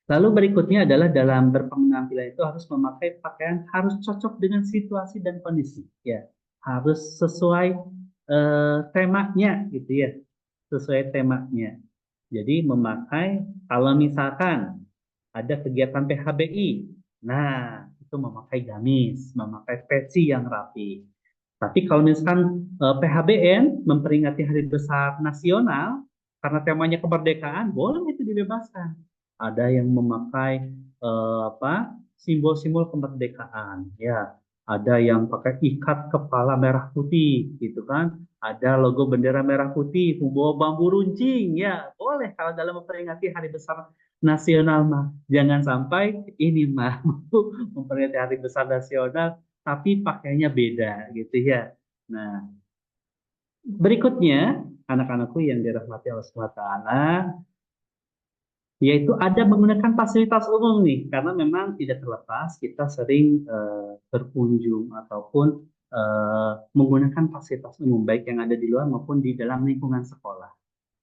Lalu berikutnya adalah dalam berpenampilan itu harus memakai pakaian harus cocok dengan situasi dan kondisi. Ya, harus sesuai temanya gitu ya, sesuai temanya. Jadi memakai kalau misalkan ada kegiatan PHBI, nah itu memakai gamis, memakai peci yang rapi. Tapi kalau misalkan PHBN memperingati Hari Besar Nasional karena temanya kemerdekaan, boleh itu dibebaskan. Ada yang memakai simbol-simbol kemerdekaan, ya. Ada yang pakai ikat kepala merah putih, gitu kan? Ada logo bendera merah putih, membawa bambu runcing, ya boleh kalau dalam memperingati Hari Besar Nasional mah. Jangan sampai ini mah memperingati Hari Besar Nasional, tapi pakainya beda, gitu ya. Nah, berikutnya anak-anakku yang dirahmati Allah SWT, yaitu ada menggunakan fasilitas umum nih, karena memang tidak terlepas kita sering berkunjung ataupun menggunakan fasilitas umum baik yang ada di luar maupun di dalam lingkungan sekolah.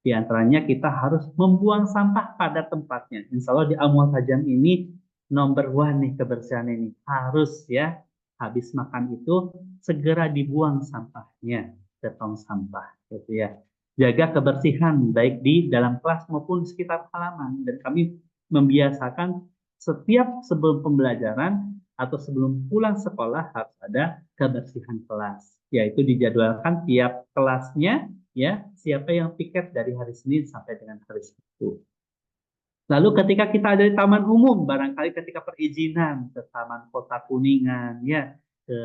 Di antaranya kita harus membuang sampah pada tempatnya. Insya Allah di Al-Mu'tajam ini nomor one nih kebersihan ini harus ya, habis makan itu segera dibuang sampahnya ke tong sampah, gitu ya. Jaga kebersihan baik di dalam kelas maupun sekitar halaman, dan kami membiasakan setiap sebelum pembelajaran atau sebelum pulang sekolah harus ada kebersihan kelas, yaitu dijadwalkan tiap kelasnya ya siapa yang piket dari hari Senin sampai dengan hari Sabtu. Lalu ketika kita ada di taman umum, barangkali ketika perizinan ke Taman Kota Kuningan, ya, ke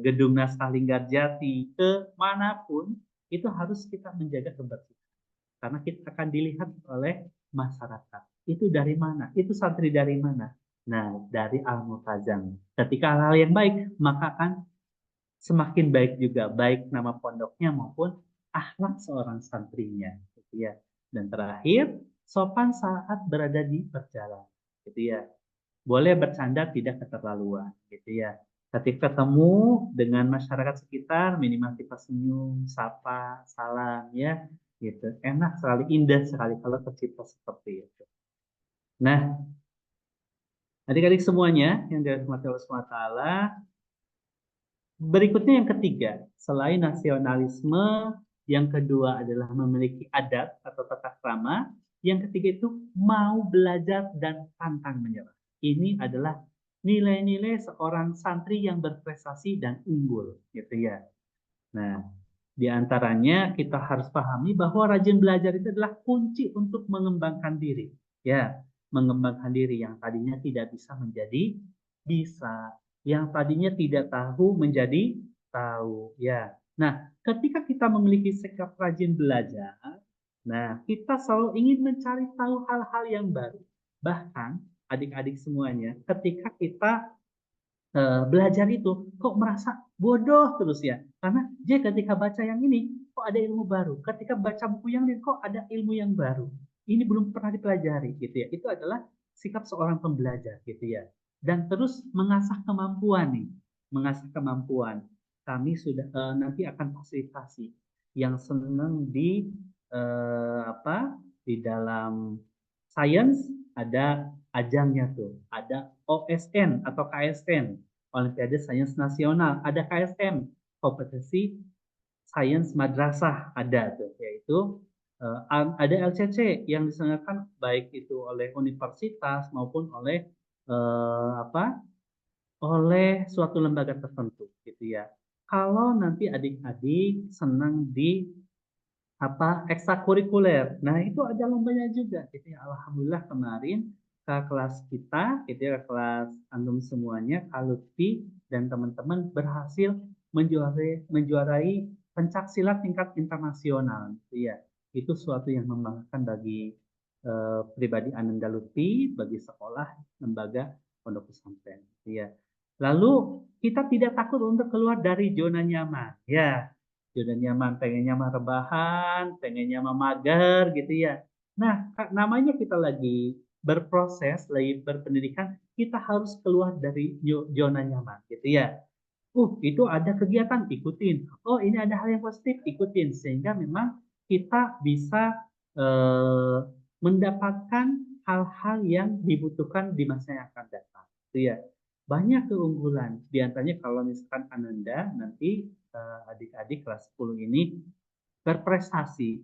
Gedung Naskah Linggarjati, ke manapun, itu harus kita menjaga kebersihan. Karena kita akan dilihat oleh masyarakat. Itu dari mana? Itu santri dari mana? Nah, dari Al-Multazam. Ketika hal-hal yang baik, maka akan semakin baik juga, baik nama pondoknya maupun akhlak seorang santrinya. Gitu ya. Dan terakhir, sopan saat berada di perjalanan, gitu ya. Boleh bercanda tidak keterlaluan, gitu ya. Ketika ketemu dengan masyarakat sekitar, minimal kita senyum, sapa, salam, ya, gitu. Enak sekali, indah sekali kalau tercipta seperti itu. Nah, adik-adik semuanya yang dirahmati Allah SWT, berikutnya yang ketiga, selain nasionalisme, yang kedua adalah memiliki adat atau tata krama. Yang ketiga itu mau belajar dan pantang menyerah. Ini adalah nilai-nilai seorang santri yang berprestasi dan unggul, gitu ya. Nah, di antaranya kita harus pahami bahwa rajin belajar itu adalah kunci untuk mengembangkan diri. Ya, mengembangkan diri yang tadinya tidak bisa menjadi bisa, yang tadinya tidak tahu menjadi tahu. Ya. Nah, ketika kita memiliki sikap rajin belajar, nah, kita selalu ingin mencari tahu hal-hal yang baru. Bahkan adik-adik semuanya, ketika kita belajar itu kok merasa bodoh terus ya, karena dia ketika baca yang ini kok ada ilmu baru, ketika baca buku yang ini kok ada ilmu yang baru, ini belum pernah dipelajari gitu ya. Itu adalah sikap seorang pembelajar gitu ya. Dan terus mengasah kemampuan nih, mengasah kemampuan. Kami sudah nanti akan fasilitasi yang senang di di dalam sains, ada ajangnya tuh, ada OSN atau KSN, Olimpiade Sains Nasional, ada KSM, kompetisi sains madrasah ada tuh, yaitu ada LCC yang diselenggarakan baik itu oleh universitas maupun oleh oleh suatu lembaga tertentu gitu ya. Kalau nanti adik-adik senang di ekstrakurikuler. Nah, itu ada lombanya juga gitu ya. Alhamdulillah kemarin ke kelas kita gitu ya, kelas antum semuanya, Kak Lutfi dan teman-teman berhasil menjuarai pencak silat tingkat internasional gitu ya. Itu suatu yang membanggakan bagi pribadi Ananda Lutfi, bagi sekolah, lembaga, pondok pesantren gitu ya. Lalu kita tidak takut untuk keluar dari zona nyaman. Ya, zona nyaman, pengen nyaman rebahan, pengen nyaman mager gitu ya. Nah, namanya kita lagi berproses, lagi berpendidikan, kita harus keluar dari zona nyaman gitu ya. Itu ada kegiatan, ikutin. Oh, ini ada hal yang positif, ikutin. Sehingga memang kita bisa eh, mendapatkan hal-hal yang dibutuhkan di masa yang akan datang. Itu ya. Banyak keunggulan. Di antaranya kalau misalkan Ananda nanti adik-adik kelas 10 ini berprestasi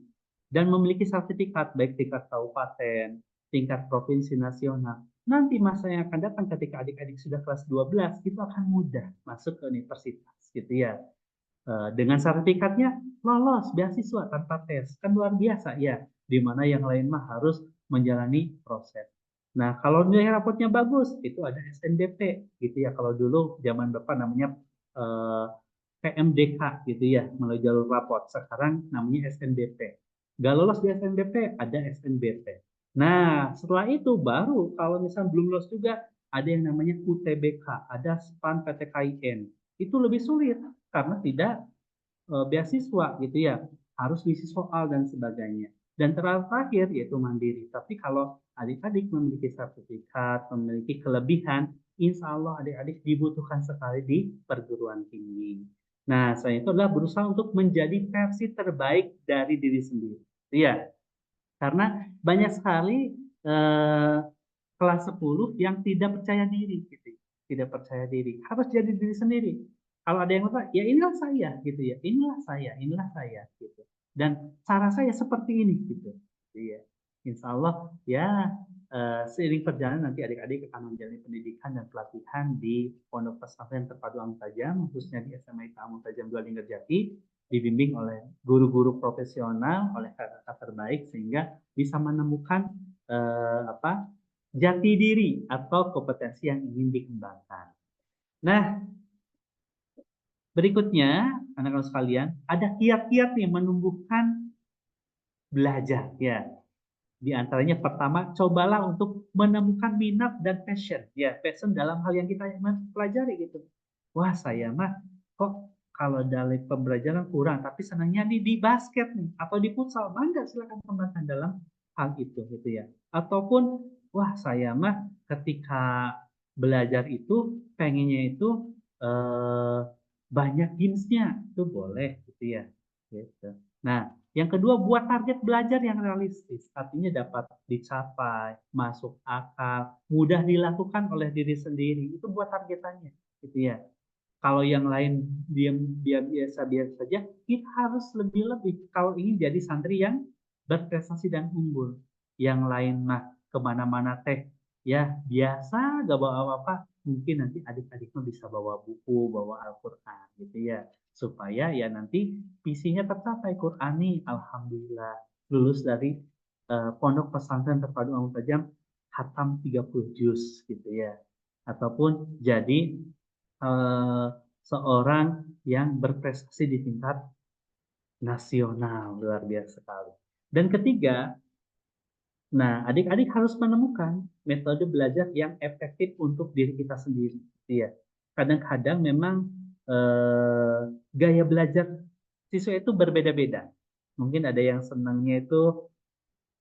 dan memiliki sertifikat baik tingkat kabupaten, tingkat provinsi nasional. Nanti masa yang akan datang ketika adik-adik sudah kelas 12 itu akan mudah masuk ke universitas gitu ya. Dengan sertifikatnya lolos beasiswa tanpa tes. Kan luar biasa ya. Di mana yang lain mah harus menjalani proses. Nah, kalau nilai rapotnya bagus, itu ada SNBP gitu ya. Kalau dulu zaman Bapak namanya eh, PMDK gitu ya, melalui jalur rapot. Sekarang namanya SNBP. Gak lolos di SNBP, ada SNBP. Nah, setelah itu baru kalau misalnya belum lolos juga, ada yang namanya UTBK, ada SPAN PTKIN. Itu lebih sulit karena tidak beasiswa gitu ya, harus isi soal dan sebagainya. Dan terakhir yaitu mandiri. Tapi kalau adik-adik memiliki sertifikat, memiliki kelebihan, insya Allah adik-adik dibutuhkan sekali di perguruan tinggi. Nah, saya itu adalah berusaha untuk menjadi versi terbaik dari diri sendiri. Iya, karena banyak sekali eh, kelas 10 yang tidak percaya diri gitu. Tidak percaya diri. Harus jadi diri sendiri. Kalau ada yang berkata, ya inilah saya gitu ya. Inilah saya gitu. Dan cara saya seperti ini gitu. Iya. Insya Allah ya seiring perjalanan nanti adik-adik akan menjalani pendidikan dan pelatihan di Pondok Pesantren Terpadu Al-Mutajam, khususnya di SMA Al-Mutajam 2 Linggarjati, dibimbing oleh guru-guru profesional, oleh kakak-kakak terbaik sehingga bisa menemukan jati diri atau kompetensi yang ingin dikembangkan. Nah, berikutnya anak-anak sekalian, ada kiat-kiat yang menumbuhkan belajar ya. Di antaranya pertama, cobalah untuk menemukan minat dan passion. Ya, passion dalam hal yang kita pelajari gitu. Wah, saya mah kok kalau dari pembelajaran kurang, tapi senangnya di basket nih atau di futsal. Mangga silakan kembangkan dalam hal itu gitu ya. Ataupun wah, saya mah ketika belajar itu pengennya itu eh, banyak gamesnya. Itu boleh gitu ya. Gitu. Nah, yang kedua, buat target belajar yang realistis, artinya dapat dicapai, masuk akal, mudah dilakukan oleh diri sendiri. Itu buat targetannya, gitu ya. Kalau yang lain dia biasa-biasa saja, kita harus lebih-lebih kalau ingin jadi santri yang berprestasi dan unggul. yang lain mah kemana-mana teh ya biasa gak bawa apa-apa, mungkin nanti adik-adik mah bisa bawa buku, bawa Al-Quran gitu ya, supaya ya nanti visinya tercapai. Quran nih alhamdulillah lulus dari pondok pesantren terpadu Al Tajam, khatam 30 juz gitu ya, ataupun jadi eh, seorang yang berprestasi di tingkat nasional, luar biasa sekali. Dan ketiga, nah, adik-adik harus menemukan metode belajar yang efektif untuk diri kita sendiri. Iya. Kadang-kadang memang gaya belajar siswa itu berbeda-beda. Mungkin ada yang senangnya itu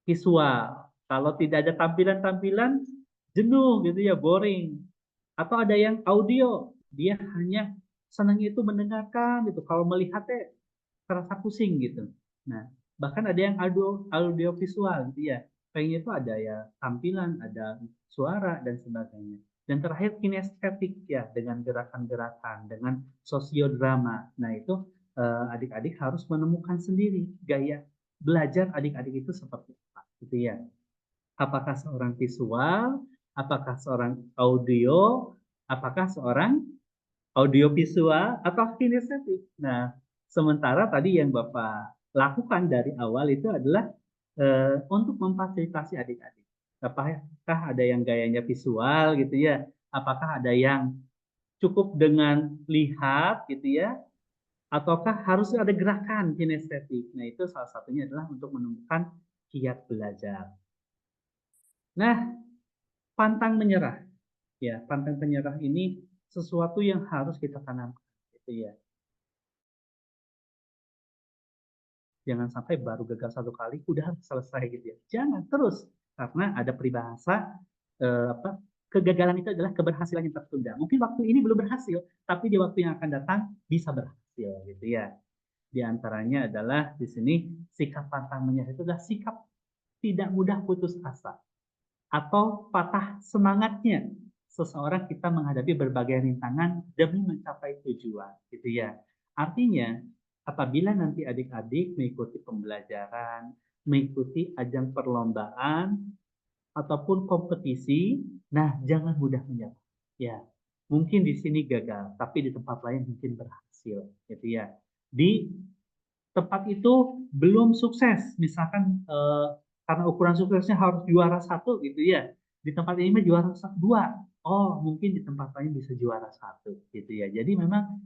visual. Kalau tidak ada tampilan-tampilan, jenuh gitu ya, boring. Atau ada yang audio, dia hanya senangnya itu mendengarkan gitu. Kalau melihatnya terasa pusing gitu. Nah, bahkan ada yang audio visual gitu ya. Pengennya itu ada ya tampilan, ada suara dan sebagainya. Dan terakhir kinestetik ya, dengan gerakan-gerakan, dengan sosiodrama. Nah, itu adik-adik harus menemukan sendiri gaya belajar adik-adik itu seperti apa gitu ya. Apakah seorang visual, apakah seorang audio, apakah seorang audiovisual atau kinestetik. Nah, sementara tadi yang Bapak lakukan dari awal itu adalah untuk memfasilitasi adik-adik. Apakah ada yang gayanya visual gitu ya? Apakah ada yang cukup dengan lihat gitu ya? Ataukah harus ada gerakan kinestetik? Nah, itu salah satunya adalah untuk menemukan kiat belajar. Nah, pantang menyerah. Ya, pantang menyerah ini sesuatu yang harus kita tanamkan gitu ya. Jangan sampai baru gagal satu kali udah selesai gitu ya. Jangan terus, karena ada peribahasa kegagalan itu adalah keberhasilan yang tertunda. Mungkin waktu ini belum berhasil, tapi di waktu yang akan datang bisa berhasil gitu ya. Di antaranya adalah di sini sikap pantang menyerah itu adalah sikap tidak mudah putus asa atau patah semangatnya seseorang kita menghadapi berbagai rintangan demi mencapai tujuan gitu ya. Artinya apabila nanti adik-adik mengikuti pembelajaran, mengikuti ajang perlombaan ataupun kompetisi, nah jangan mudah menyerah. Ya, mungkin di sini gagal, tapi di tempat lain mungkin berhasil, gitu ya. Di tempat itu belum sukses, misalkan karena ukuran suksesnya harus juara satu, gitu ya. Di tempat ini mah juara dua. Oh, mungkin di tempat lain bisa juara satu, gitu ya. Jadi memang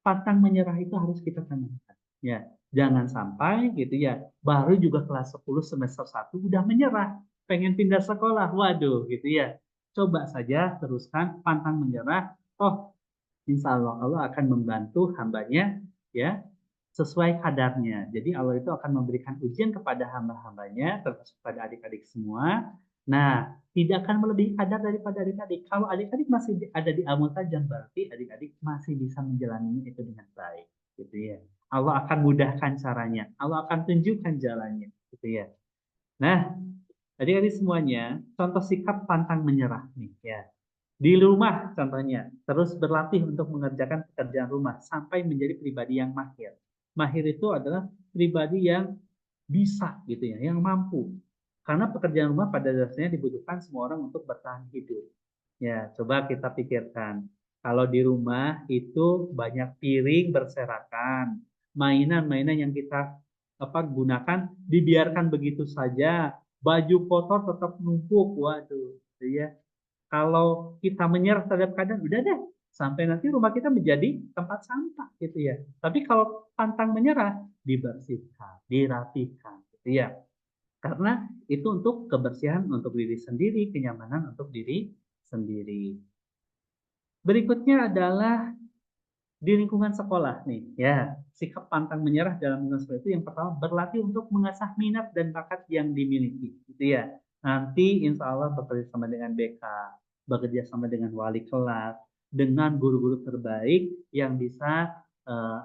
pantang menyerah itu harus kita tanamkan. Ya, jangan sampai gitu ya, baru juga kelas 10 semester 1 udah menyerah, pengen pindah sekolah. Waduh, gitu ya. Coba saja teruskan pantang menyerah. Oh, insya Allah Allah akan membantu hambanya ya sesuai kadarnya. Jadi Allah itu akan memberikan ujian kepada hamba-hambanya, termasuk pada adik-adik semua. Nah, tidak akan melebihi kadar daripada adik-adik. Kalau adik-adik masih ada di ilmu tajam, berarti adik-adik masih bisa menjalani itu dengan baik. Gitu ya. Allah akan mudahkan caranya. Allah akan tunjukkan jalannya. Gitu ya. Nah, adik-adik semuanya, contoh sikap pantang menyerah nih ya. Di rumah contohnya, terus berlatih untuk mengerjakan pekerjaan rumah sampai menjadi pribadi yang mahir. Mahir itu adalah pribadi yang bisa gitu ya, yang mampu. Karena pekerjaan rumah pada dasarnya dibutuhkan semua orang untuk bertahan hidup. Ya, coba kita pikirkan. Kalau di rumah itu banyak piring berserakan, mainan-mainan yang kita gunakan dibiarkan begitu saja, baju kotor tetap numpuk, waduh, gitu ya. Kalau kita menyerah terhadap keadaan, udah deh, sampai nanti rumah kita menjadi tempat sampah gitu ya. Tapi kalau pantang menyerah, dibersihkan, dirapikan gitu ya. Karena itu untuk kebersihan untuk diri sendiri, kenyamanan untuk diri sendiri. Berikutnya adalah di lingkungan sekolah nih, ya. Sikap pantang menyerah dalam lingkungan sekolah itu yang pertama berlatih untuk mengasah minat dan bakat yang dimiliki, gitu ya. Nanti insya Allah bekerja sama dengan BK, bekerja sama dengan wali kelas, dengan guru-guru terbaik yang bisa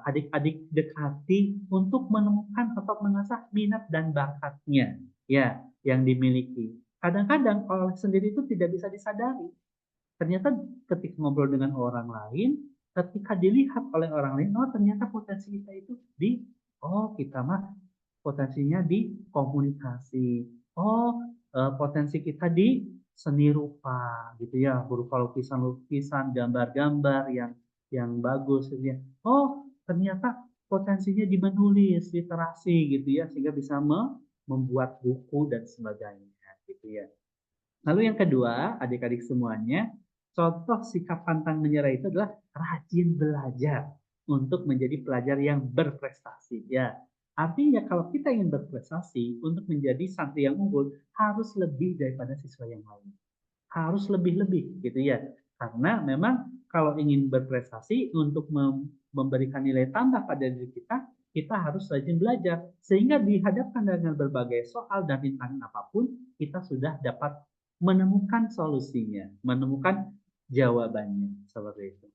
adik-adik dekati untuk menemukan atau mengasah minat dan bakatnya, ya, yang dimiliki. Kadang-kadang kalau sendiri itu tidak bisa disadari. Ternyata ketika ngobrol dengan orang lain, ketika dilihat oleh orang lain, oh ternyata potensi kita itu oh kita mah potensinya di komunikasi. Oh, potensi kita di seni rupa gitu ya, berupa lukisan-lukisan, gambar-gambar yang bagus gitu ya. Oh, ternyata potensinya di menulis, literasi gitu ya, sehingga bisa membuat buku dan sebagainya gitu ya. Lalu yang kedua, adik-adik semuanya, contoh sikap pantang menyerah itu adalah rajin belajar untuk menjadi pelajar yang berprestasi. Ya, artinya kalau kita ingin berprestasi untuk menjadi santri yang unggul, harus lebih daripada siswa yang lain. Harus lebih-lebih gitu ya. Karena memang kalau ingin berprestasi untuk memberikan nilai tambah pada diri kita harus rajin belajar. Sehingga dihadapkan dengan berbagai soal dan rintangan apapun, kita sudah dapat menemukan solusinya, menemukan jawabannya seperti itu.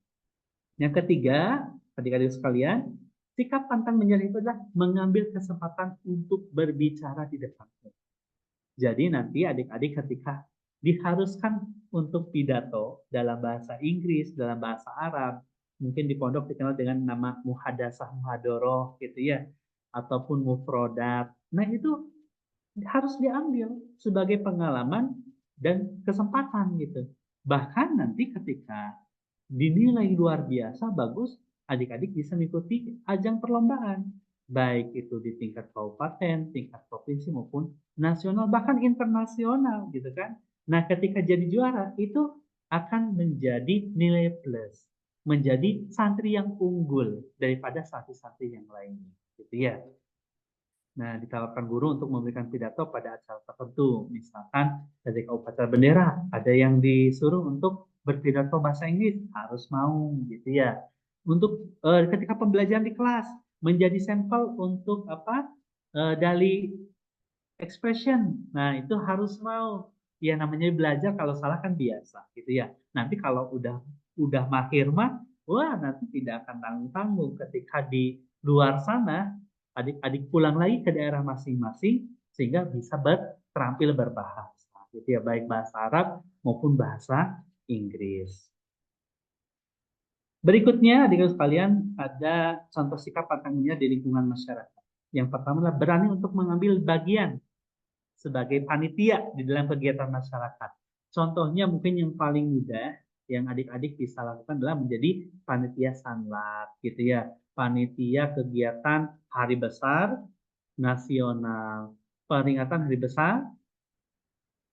Yang ketiga, adik-adik sekalian, sikap pantang menyerah itu adalah mengambil kesempatan untuk berbicara di depan. Jadi nanti adik-adik ketika diharuskan untuk pidato dalam bahasa Inggris, dalam bahasa Arab, mungkin di pondok dikenal dengan nama muhadasah muhadoroh gitu ya, ataupun mufrodat. Nah itu harus diambil sebagai pengalaman dan kesempatan gitu. Bahkan nanti ketika dinilai luar biasa bagus, adik-adik bisa mengikuti ajang perlombaan. Baik itu di tingkat kabupaten, tingkat provinsi maupun nasional, bahkan internasional gitu kan. Nah ketika jadi juara itu akan menjadi nilai plus, menjadi santri yang unggul daripada santri-santri yang lainnya gitu ya. Nah, ditawarkan guru untuk memberikan pidato pada acara tertentu. Misalkan ketika upacara bendera, ada yang disuruh untuk berpidato bahasa Inggris, harus mau gitu ya. Untuk ketika pembelajaran di kelas, menjadi sampel untuk apa? Dali expression. Nah, itu harus mau. Ya namanya belajar kalau salah kan biasa gitu ya. Nanti kalau udah mahir mah, wah nanti tidak akan tanggung-tanggung ketika di luar sana adik-adik pulang lagi ke daerah masing-masing sehingga bisa terampil berbahasa gitu ya, baik bahasa Arab maupun bahasa Inggris. Berikutnya adik-adik sekalian ada contoh sikap pantangnya di lingkungan masyarakat. Yang pertama adalah berani untuk mengambil bagian sebagai panitia di dalam kegiatan masyarakat. Contohnya mungkin yang paling mudah yang adik-adik bisa lakukan adalah menjadi panitia sanlat gitu ya. Panitia kegiatan hari besar nasional, peringatan hari besar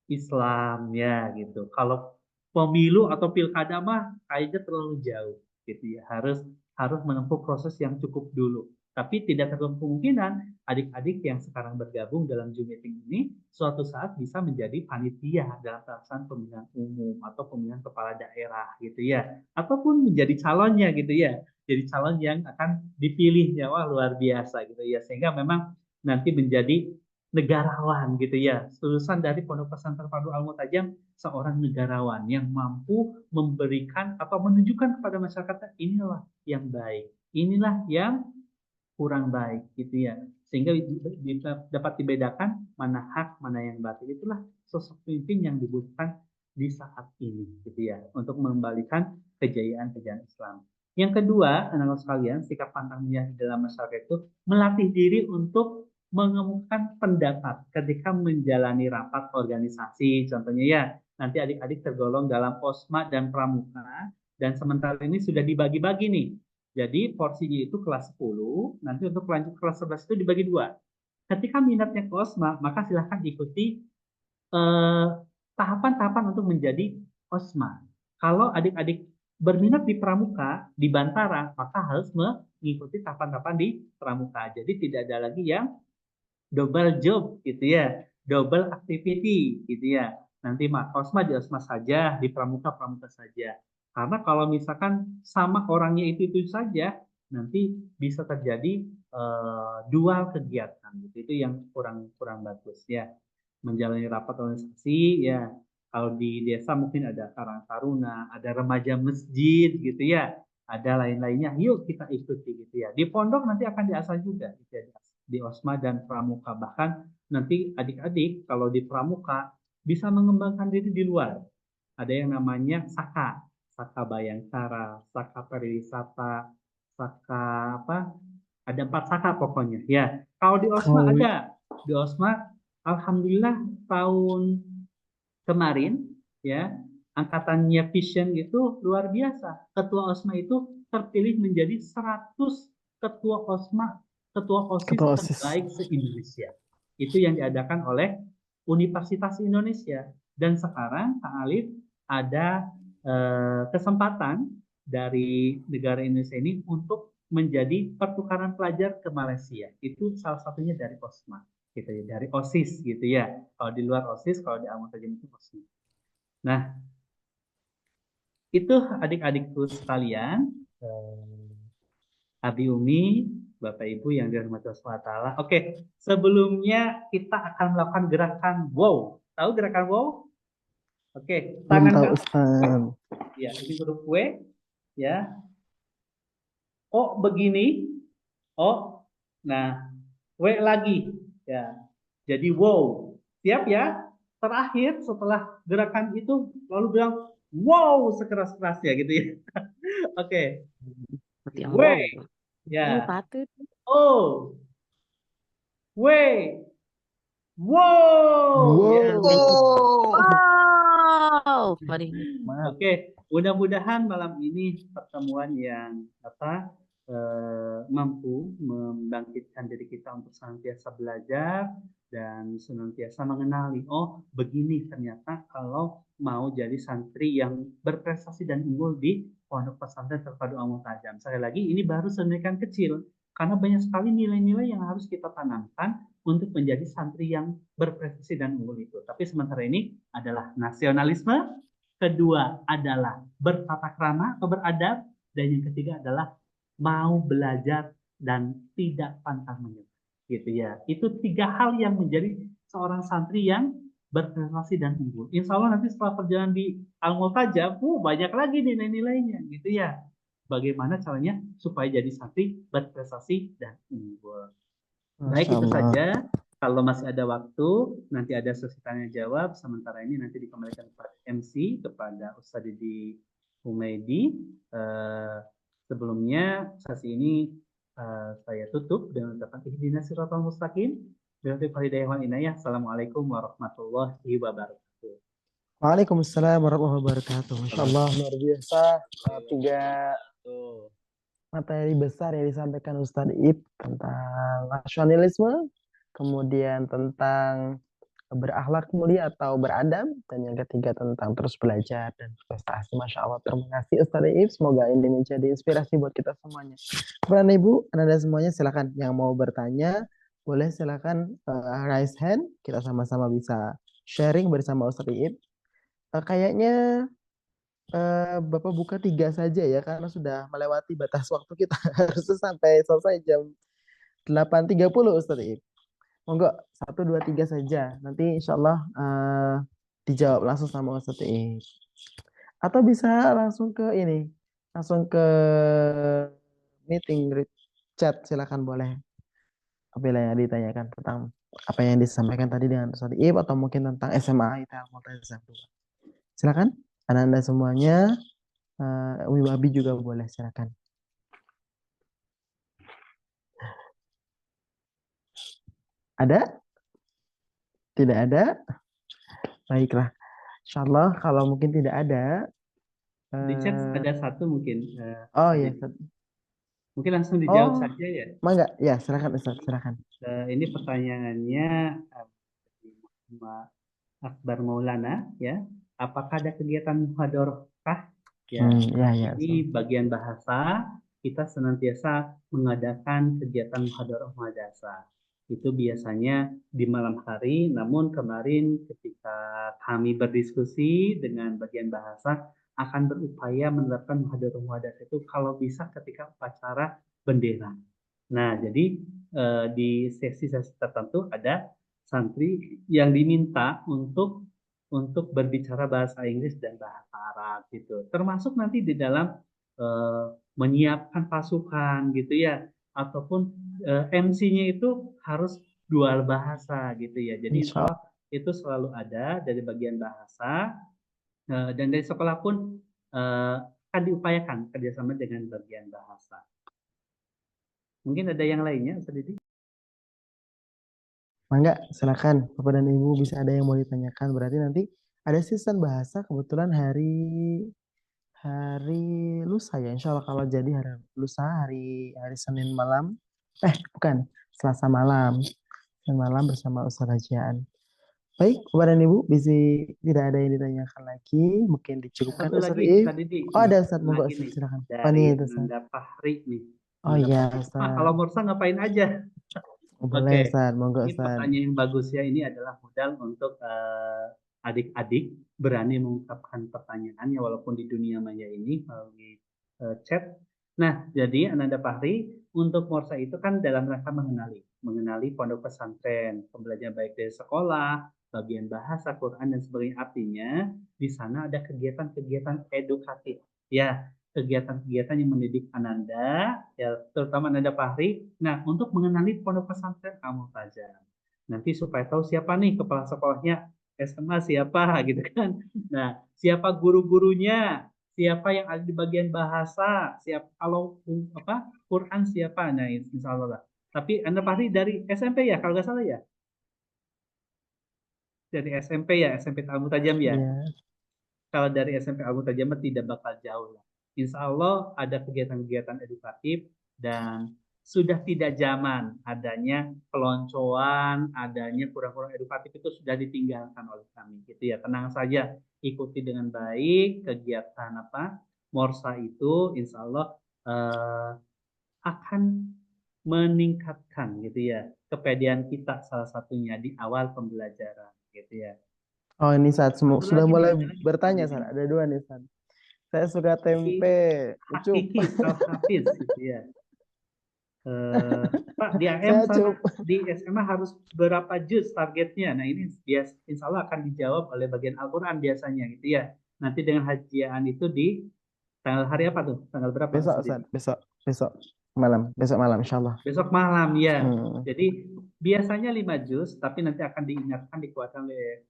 Islam ya gitu. Kalau pemilu atau pilkada mah kayaknya terlalu jauh gitu ya. Harus menempuh proses yang cukup dulu. Tapi tidak terlalu kemungkinan adik-adik yang sekarang bergabung dalam Zoom meeting ini suatu saat bisa menjadi panitia dalam pelaksanaan pemilihan umum atau pemilihan kepala daerah gitu ya. Ataupun menjadi calonnya gitu ya. Jadi calon yang akan dipilihnya, wah luar biasa gitu ya. Sehingga memang nanti menjadi negarawan gitu ya. Lulusan dari Pondok Pesantren Fardhu Al-Mutajam seorang negarawan yang mampu memberikan atau menunjukkan kepada masyarakat inilah yang baik, inilah yang kurang baik gitu ya. Sehingga dapat dibedakan mana hak, mana yang batil. Itulah sosok pemimpin yang dibutuhkan di saat ini gitu ya untuk mengembalikan kejayaan-kejayaan Islam. Yang kedua, anak-anak sekalian, sikap pantangnya dalam masyarakat itu melatih diri untuk mengemukakan pendapat ketika menjalani rapat organisasi. Contohnya ya, nanti adik-adik tergolong dalam OSMA dan Pramuka, dan sementara ini sudah dibagi-bagi nih. Jadi porsinya itu kelas 10, nanti untuk lanjut kelas 11 itu dibagi dua. Ketika minatnya ke OSMA, maka silahkan ikuti tahapan-tahapan untuk menjadi OSMA. Kalau adik-adik berminat di Pramuka, di Bantara, maka harus mengikuti tahapan-tahapan di Pramuka. Jadi tidak ada lagi yang double job gitu ya, double activity gitu ya. Nanti OSMA di OSMA saja, di Pramuka Pramuka saja. Karena kalau misalkan sama orangnya itu saja, nanti bisa terjadi dual kegiatan. Gitu. Itu yang kurang bagus ya. Menjalani rapat organisasi ya. Kalau di desa mungkin ada Karang Taruna, ada remaja masjid gitu ya. Ada lain-lainnya. Yuk kita ikuti gitu ya. Di pondok nanti akan diasah juga gitu ya, di OSMA dan Pramuka. Bahkan nanti adik-adik kalau di Pramuka bisa mengembangkan diri di luar. Ada yang namanya Saka, Saka Bayangkara, Saka Pariwisata, Saka apa? Ada 4 Saka pokoknya. Ya, kalau di OSMA Kalau ada, di OSMA Alhamdulillah tahun kemarin ya angkatannya Vision itu luar biasa. Ketua OSMA itu terpilih menjadi 100 ketua OSMA, ketua OSIS Ketua OSIS. terbaik se-Indonesia. Itu yang diadakan oleh Universitas Indonesia. Dan sekarang Kak Alif ada kesempatan dari negara Indonesia ini untuk menjadi pertukaran pelajar ke Malaysia. Itu salah satunya dari OSMA gitu ya, dari OSIS gitu ya. Kalau di luar OSIS, kalau di Al-Mutajim itu OSIS. Nah, itu adik-adikku sekalian, Abi Umi, Bapak Ibu yang dirahmati Allah SWT. Oke, sebelumnya kita akan melakukan gerakan wow. Tahu gerakan wow? Oke, Belum tangan tahu ke atas. Ustaz. Ya, ini huruf W. Ya, O begini. O. Nah, W lagi. Ya, jadi wow. Siap ya? Terakhir setelah gerakan itu lalu bilang wow sekeras-kerasnya gitu ya. Oke. Seperti yang W. wow. Ya. Patut. O. W. Wow. Ya. Wow. Wow. Mari. Maaf. Oke, mudah-mudahan malam ini pertemuan yang mampu membangkitkan diri kita untuk senantiasa belajar dan senantiasa mengenali, oh begini ternyata kalau mau jadi santri yang berprestasi dan unggul di Pondok Pesantren Terpadu Al-Mutajam. Sekali lagi ini baru sedemikian kecil karena banyak sekali nilai-nilai yang harus kita tanamkan untuk menjadi santri yang berprestasi dan unggul itu. Tapi sementara ini adalah nasionalisme, kedua adalah bertata krama atau beradab, dan yang ketiga adalah mau belajar dan tidak pantang menyerah. Gitu ya. Itu tiga hal yang menjadi seorang santri yang berprestasi dan unggul. Insya Allah nanti setelah perjalanan di Al-Multajam, banyak lagi nilai-nilainya, gitu ya. Bagaimana caranya supaya jadi santri berprestasi dan unggul. Baik, Masya itu Allah. saja. Kalau masih ada waktu, nanti ada sesi tanya jawab. Sementara ini nanti dikembalikan kepada MC, kepada Ustadz Didi Humaydi. Sebelumnya sesi ini saya tutup dengan ucapan ihdinas siratal mustaqim. Dengan hidayah wal inayah. Assalamualaikum warahmatullahi wabarakatuh. Waalaikumsalam warahmatullahi wabarakatuh. Masya Allah, luar biasa. Tiga materi besar yang disampaikan Ustadz Ib tentang nasionalisme, kemudian tentang berakhlak mulia atau beradab, dan yang ketiga tentang terus belajar dan prestasi. Masya Allah, terima kasih Ustadz Ib. Semoga ini menjadi inspirasi buat kita semuanya. Kepada Ibu, Anda semuanya silakan yang mau bertanya, boleh silakan raise hand. Kita sama-sama bisa sharing bersama Ustadz Ib. Kayaknya Bapak buka 3 saja ya, karena sudah melewati batas waktu kita. Harus sampai selesai jam 8.30 Ustadz Ib. Monggo 1, 2, 3 saja. Nanti insya Allah dijawab langsung sama Ustadz Ib. Atau bisa langsung ke ini, langsung ke meeting chat, silakan boleh. Apabila yang ditanyakan tentang apa yang disampaikan tadi dengan Ustadz Ib, atau mungkin tentang SMA itu Al-Multajam 2. Silakan, Anda semuanya. Umi Wabi juga boleh, silakan. Ada? Tidak ada? Baiklah. Insya Allah kalau mungkin tidak ada. Di chat ada satu mungkin. Oh ya. Mungkin langsung dijawab Oh, saja ya. mangga. Ya, silakan Ustaz, silakan. Ini pertanyaannya Mbak Akbar Maulana ya. Apakah ada kegiatan muhadharah? Ya, ya. ini bagian bahasa kita senantiasa mengadakan kegiatan muhadharah madrasah. Itu biasanya di malam hari, namun kemarin ketika kami berdiskusi dengan bagian bahasa akan berupaya menerapkan muhadharah madrasah itu kalau bisa ketika upacara bendera. Nah, jadi di sesi-sesi tertentu ada santri yang diminta untuk berbicara bahasa Inggris dan bahasa Arab gitu. Termasuk nanti di dalam menyiapkan pasukan gitu ya, ataupun MC-nya itu harus dual bahasa gitu ya. Jadi insya Allah itu selalu ada dari bagian bahasa dan dari sekolah pun akan diupayakan kerjasama dengan bagian bahasa. Mungkin ada yang lainnya, Ustaz Didi? Mangga, silakan. Bapak dan Ibu bisa ada yang mau ditanyakan. Berarti nanti ada season bahasa kebetulan hari hari lusa ya. Insya Allah kalau jadi hari lusa hari hari Senin malam. Bukan. Selasa malam. Senin malam bersama Ustaz Rajian. Baik, Bapak dan Ibu, bisa tidak ada yang ditanyakan lagi. Mungkin dicukupkan Satu Ustaz lagi If. Tadi di Oh, ada Ustaz. satu Monggo lagi Ustaz, nih silakan. Apa nih dari itu Ustaz? Nanda Fahri nih. Oh Nanda iya, Fahri. Pak, kalau Ustaz. Morsa ngapain aja? Boleh Oke, Ustaz, monggo ini Ustaz. pertanyaan yang bagus ya. Ini adalah modal untuk adik-adik berani mengungkapkan pertanyaannya walaupun di dunia maya ini melalui chat. Nah, jadi Ananda Fahri untuk Morsa itu kan dalam rangka mengenali pondok pesantren, pembelajaran baik dari sekolah, bagian bahasa Quran dan sebagainya. Artinya di sana ada kegiatan-kegiatan edukatif. Ya, kegiatan-kegiatan yang mendidik Ananda, ya terutama Ananda Fahri. Nah, untuk mengenali pondok pesantren kamu saja. Nanti supaya tahu siapa nih kepala sekolahnya SMA siapa gitu kan. Nah, siapa guru-gurunya, siapa yang ada di bagian bahasa, siapa kalau apa Quran siapa. Nah, insya Allah lah. Tapi Anda Fahri dari SMP ya, kalau nggak salah ya, dari SMP ya, SMP Tamu Tajam ya. Iya. Kalau dari SMP Abu Tajam tidak bakal jauh lah. Insya Allah ada kegiatan-kegiatan edukatif dan sudah tidak zaman adanya peloncoan, adanya kurang-kurang edukatif itu sudah ditinggalkan oleh kami. Gitu ya, tenang saja, ikuti dengan baik kegiatan apa Morsa itu, Insya Allah akan meningkatkan gitu ya kepedean kita salah satunya di awal pembelajaran gitu ya. Oh ini saat Satu sudah lagi nih, mulai ada lagi bertanya pertanyaan San. ini. Ada dua nih San. Saya suka Dari tempe, ucup. Hakiki Al-Hafiz gitu ya. Pak di AM Saya sama cup. di SMA harus berapa juz targetnya? Nah ini insya Allah akan dijawab oleh bagian Al-Quran biasanya gitu ya. Nanti dengan hajian itu di tanggal hari apa tuh? Tanggal berapa Besok Ustaz San, Didi? besok malam, besok malam Insya Allah. Besok malam ya. Hmm. Jadi biasanya 5 juz, tapi nanti akan diingatkan dikuatkan oleh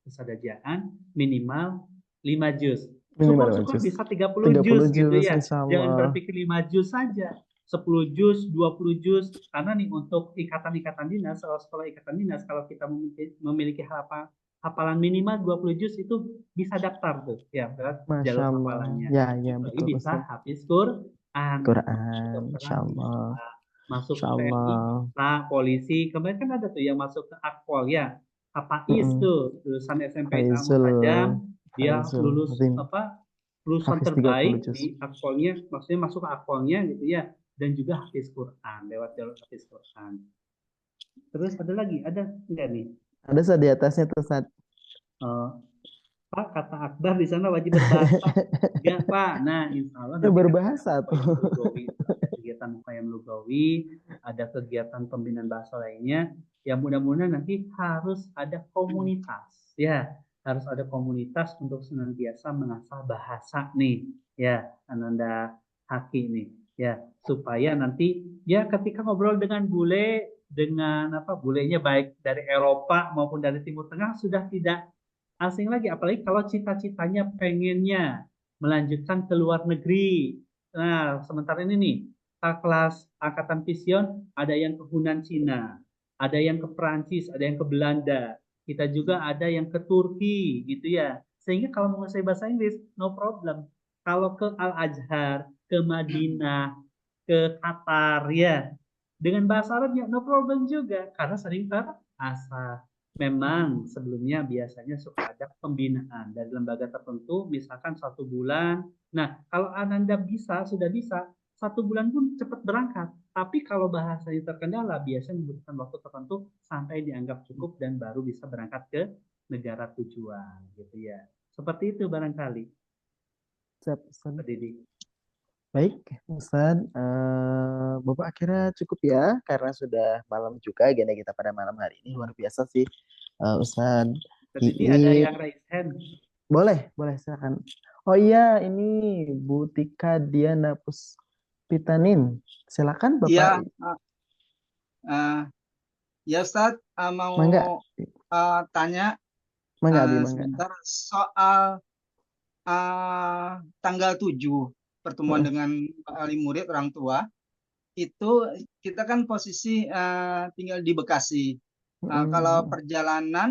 Ustaz Dajian minimal 5 juz. Minimal Syukur-syukur jus. bisa 30 30 juz gitu jus ya. Insya Jangan Allah. berpikir 5 juz saja. 10 juz, 20 juz. Karena nih untuk ikatan-ikatan dinas, sekolah ikatan dinas, kalau kita memiliki hafalan minimal 20 juz itu bisa daftar tuh. Ya, Masya jalur Allah. hafalannya. Ya, ya Apalagi betul bisa Ustaz. hafiz Quran. Masuk Quran, Insya kedokteran Allah. bisa, masuk Insya ke TNI Allah. bisa, polisi. Kemarin kan ada tuh yang masuk ke Akpol ya. Apais Mm-mm. tuh lulusan SMP Ilmu Faizul, Tajam, dia Faizul, lulus Azim. apa lulusan Hafiz 30 terbaik juz. di Akpolnya, maksudnya masuk ke Akpolnya gitu ya, dan juga hafiz Quran lewat jalur hafiz Quran. Terus ada enggak nih? Ada Ustaz di atasnya tuh Ustaz. Eh, Pak, kata Akbar di sana wajib berbahasa. Enggak, Pak. Nah, insya Allah Ya nanti kan ada berbahasa tuh. Mukayam Lugawi, ada kegiatan Mukayam Lugawi, ada kegiatan pembinaan bahasa lainnya. Ya mudah-mudahan nanti harus ada komunitas. Ya, harus ada komunitas untuk senantiasa mengasah bahasa nih. Ya, Ananda Haki nih. Ya, supaya nanti ya ketika ngobrol dengan bule, dengan apa bulenya baik dari Eropa maupun dari Timur Tengah sudah tidak asing lagi, apalagi kalau cita-citanya pengennya melanjutkan ke luar negeri. Nah, sementara ini nih, kelas angkatan Vision ada yang ke Hunan Cina, ada yang ke Perancis, ada yang ke Belanda, kita juga ada yang ke Turki gitu ya. Sehingga kalau menguasai bahasa Inggris, no problem. Kalau ke Al-Azhar, ke Madinah, ke Qatar ya, dengan bahasa Arab ya no problem juga karena sering terasa. Memang sebelumnya biasanya suka ada pembinaan dari lembaga tertentu, misalkan 1 bulan. Nah, kalau Ananda sudah bisa, 1 bulan pun cepat berangkat. Tapi kalau bahasanya terkendala, biasanya membutuhkan waktu tertentu sampai dianggap cukup dan baru bisa berangkat ke negara tujuan, gitu ya. Seperti itu barangkali, Siap, Ustaz. Pak Didi. Baik, Ustaz. Bapak akhirnya cukup ya, karena sudah malam juga agenda kita pada malam hari ini. Luar biasa sih, Ustaz. Pak Didi ada Iip. yang raise hand. Boleh, silakan. Oh iya, ini Bu Tika Diana Puspitanin. Silakan Iya, Bapak. ya Ustadz, mau Mangga, tanya Abi, mangga. sebentar soal tanggal 7 pertemuan Heeh. dengan wali murid orang tua. Itu kita kan posisi tinggal di Bekasi. Kalau Mm-mm. perjalanan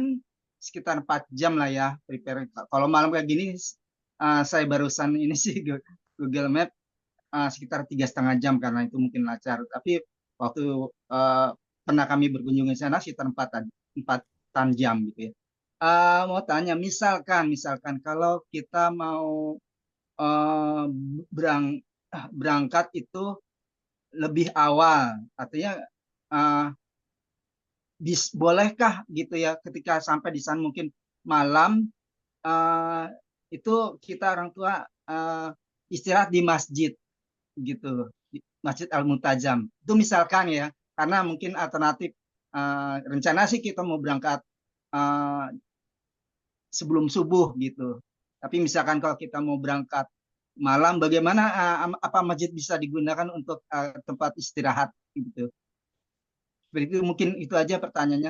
sekitar 4 jam lah ya prepare. Kalau malam kayak gini, saya barusan ini sih Google Map, sekitar 3,5 jam karena itu mungkin lancar. Tapi waktu eh, pernah kami berkunjung ke sana sekitar 4 jam gitu ya. Mau tanya, misalkan kalau kita mau eh, berang, berangkat itu lebih awal, artinya eh, bolehkah gitu ya ketika sampai di sana mungkin malam, eh, itu kita orang tua istirahat di masjid gitu loh, di Masjid Al-Mutajam. Itu misalkan ya, karena mungkin alternatif, rencana sih kita mau berangkat eh, sebelum subuh gitu. Tapi misalkan kalau kita mau berangkat malam, bagaimana, apa masjid bisa digunakan untuk tempat istirahat gitu. Berarti mungkin itu aja pertanyaannya.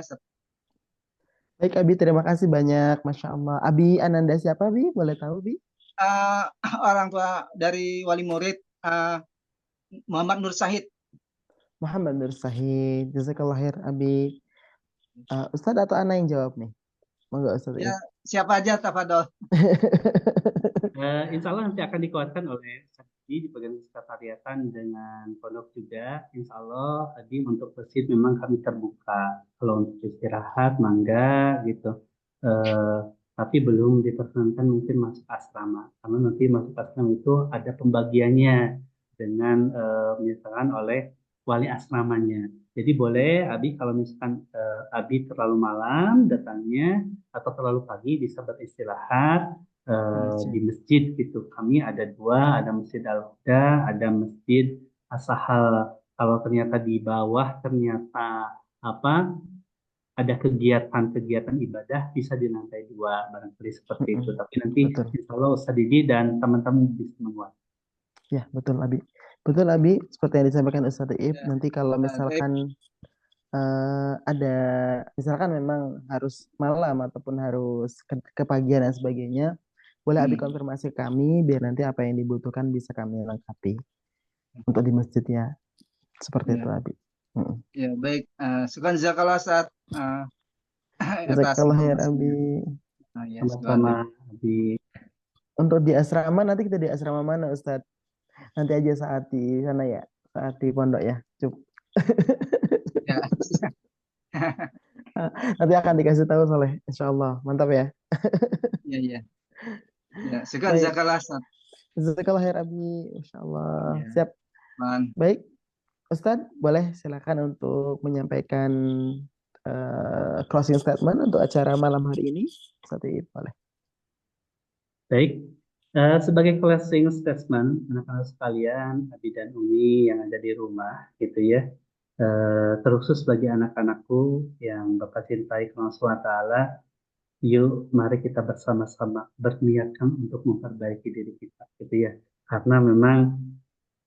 Baik, Abi, terima kasih banyak. Masya Allah. Abi Ananda siapa, Abi? Boleh tahu, Abi? Eh, Orang tua dari wali murid, Muhammad Nur Syahid. Muhammad Nur Sahid. Jazakallah khair, Abi. Ustadz atau Ana yang jawab nih? Monggo, Ustadz Ya, Iip. siapa aja, Tafadol. Insya Allah nanti akan dikuatkan oleh Sadi di bagian sekretariatan dengan pondok juga. Insya Allah tadi untuk masjid memang kami terbuka. Kalau untuk istirahat, mangga gitu. Eh, tapi belum diperkenankan mungkin masuk asrama. Karena nanti masuk asrama itu ada pembagiannya dengan misalkan oleh wali asramanya. Jadi boleh Abi kalau misalkan Abi terlalu malam datangnya atau terlalu pagi bisa beristirahat Masjid. di masjid gitu. Kami ada dua, ada Masjid Al-Huda, ada Masjid As-Sahal. Kalau ternyata di bawah ternyata apa ada kegiatan-kegiatan ibadah bisa di lantai dua barangkali seperti itu. Mm-mm. Tapi nanti Betul. insya Allah Ustaz Didi dan teman-teman bisa menguat. Ya, betul, Abi. Betul, Abi. Seperti yang disampaikan Ustadz Iip, Ya, nanti kalau baik. misalkan ada, misalkan memang harus malam ataupun harus ke pagian dan sebagainya, boleh Abi Hmm. konfirmasi ke kami, biar nanti apa yang dibutuhkan bisa kami lengkapi untuk di masjid ya. Seperti itu, Ya, Abi. Mm-mm. ya, baik. Syukran jazakallah saat atas Jazakallah khair, Abi. informasinya. Ya, Sama-sama sekian. di Untuk di asrama, nanti kita di asrama mana, Ustadz? Nanti aja saat di sana ya, saat di pondok ya. Ya, Nanti akan dikasih tahu Soleh, insya Allah. Mantap ya. ya, ya, ya. Syukran Baik, jazakallah saat. jazakallah khair, Abi. Insya Allah. Ya, Siap. man. Baik, Ustadz, boleh silakan untuk menyampaikan closing statement untuk acara malam hari ini. Ustadz, boleh. baik. Sebagai closing statement, anak-anak sekalian, Abi dan Umi yang ada di rumah, gitu ya. Terkhusus bagi anak-anakku yang Bapak cintai Allah SWT, yuk mari kita bersama-sama berniatkan untuk memperbaiki diri kita, gitu ya. Karena memang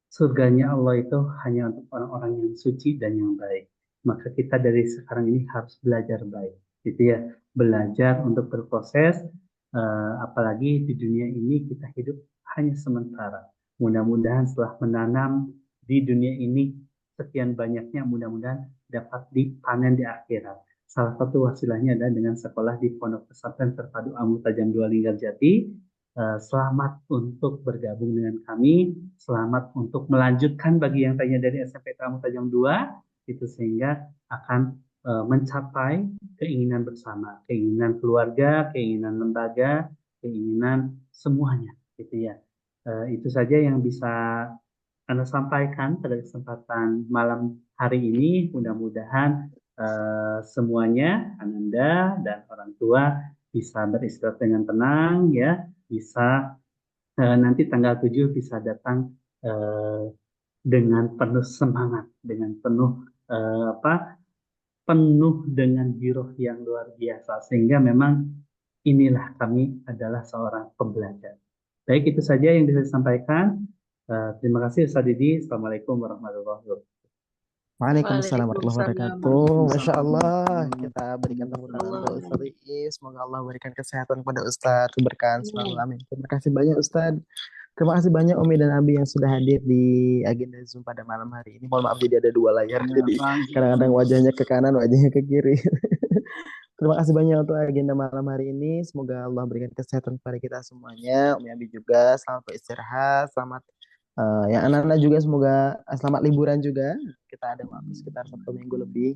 surganya Allah itu hanya untuk orang-orang yang suci dan yang baik. Maka kita dari sekarang ini harus belajar baik, gitu ya. Belajar untuk berproses, apalagi di dunia ini kita hidup hanya sementara. Mudah-mudahan setelah menanam di dunia ini sekian banyaknya, mudah-mudahan dapat dipanen di akhirat. Salah satu wasilahnya adalah dengan sekolah di Pondok Pesantren Terpadu Al-Mutajam 2 Linggarjati. Selamat untuk bergabung dengan kami, selamat untuk melanjutkan bagi yang tanya dari SMP Tamu Tajam 2, itu sehingga akan mencapai keinginan bersama, keinginan keluarga, keinginan lembaga, keinginan semuanya, gitu ya. Itu saja yang bisa Anda sampaikan pada kesempatan malam hari ini. Mudah-mudahan semuanya, Ananda dan orang tua bisa beristirahat dengan tenang, ya, bisa nanti tanggal 7 bisa datang eh, dengan penuh semangat, dengan penuh penuh dengan giroh yang luar biasa, sehingga memang inilah kami adalah seorang pembelajar. Baik, itu saja yang bisa disampaikan. Terima kasih Ustaz Didi. Assalamualaikum warahmatullahi wabarakatuh. Waalaikumsalam warahmatullahi Waalaikumsalam wabarakatuh. Masya Waalaikumsalam Allah, warahmatullahi kita berikan tepuk tangan wabarakatuh. untuk warahmatullahi Ustadz Iis. Semoga Allah berikan kesehatan kepada Ustadz, keberkahan selalu. wabarakatuh. Amin. Terima kasih banyak Ustadz. Terima kasih banyak Umi dan Abi yang sudah hadir di agenda Zoom pada malam hari ini. Mohon maaf jadi ada dua layar, Ya, jadi Bang. kadang-kadang wajahnya ke kanan, wajahnya ke kiri. Terima kasih banyak untuk agenda malam hari ini. Semoga Allah berikan kesehatan kepada kita semuanya. Umi Abi juga selamat beristirahat, selamat yang anak-anak juga semoga selamat liburan juga. Kita ada waktu sekitar 1 minggu lebih.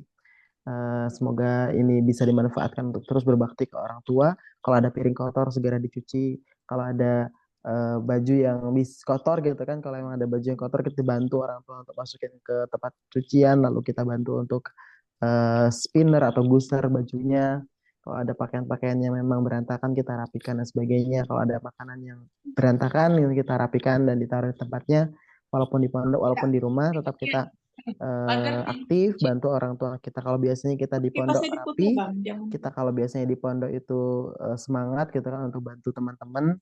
Semoga ini bisa dimanfaatkan untuk terus berbakti ke orang tua. Kalau ada piring kotor segera dicuci. Kalau ada baju yang kotor gitu kan, kalau emang ada baju yang kotor kita bantu orang tua untuk masukin ke tempat cucian, lalu kita bantu untuk spinner atau gusser bajunya. Kalau ada pakaian-pakaian yang memang berantakan kita rapikan dan sebagainya. Kalau ada makanan yang berantakan kita rapikan dan ditaruh di tempatnya. Walaupun di pondok, walaupun di rumah, tetap kita aktif bantu orang tua kita. Kalau biasanya kita di pondok rapi, kita kalau biasanya di pondok itu semangat gitu kan untuk bantu teman-teman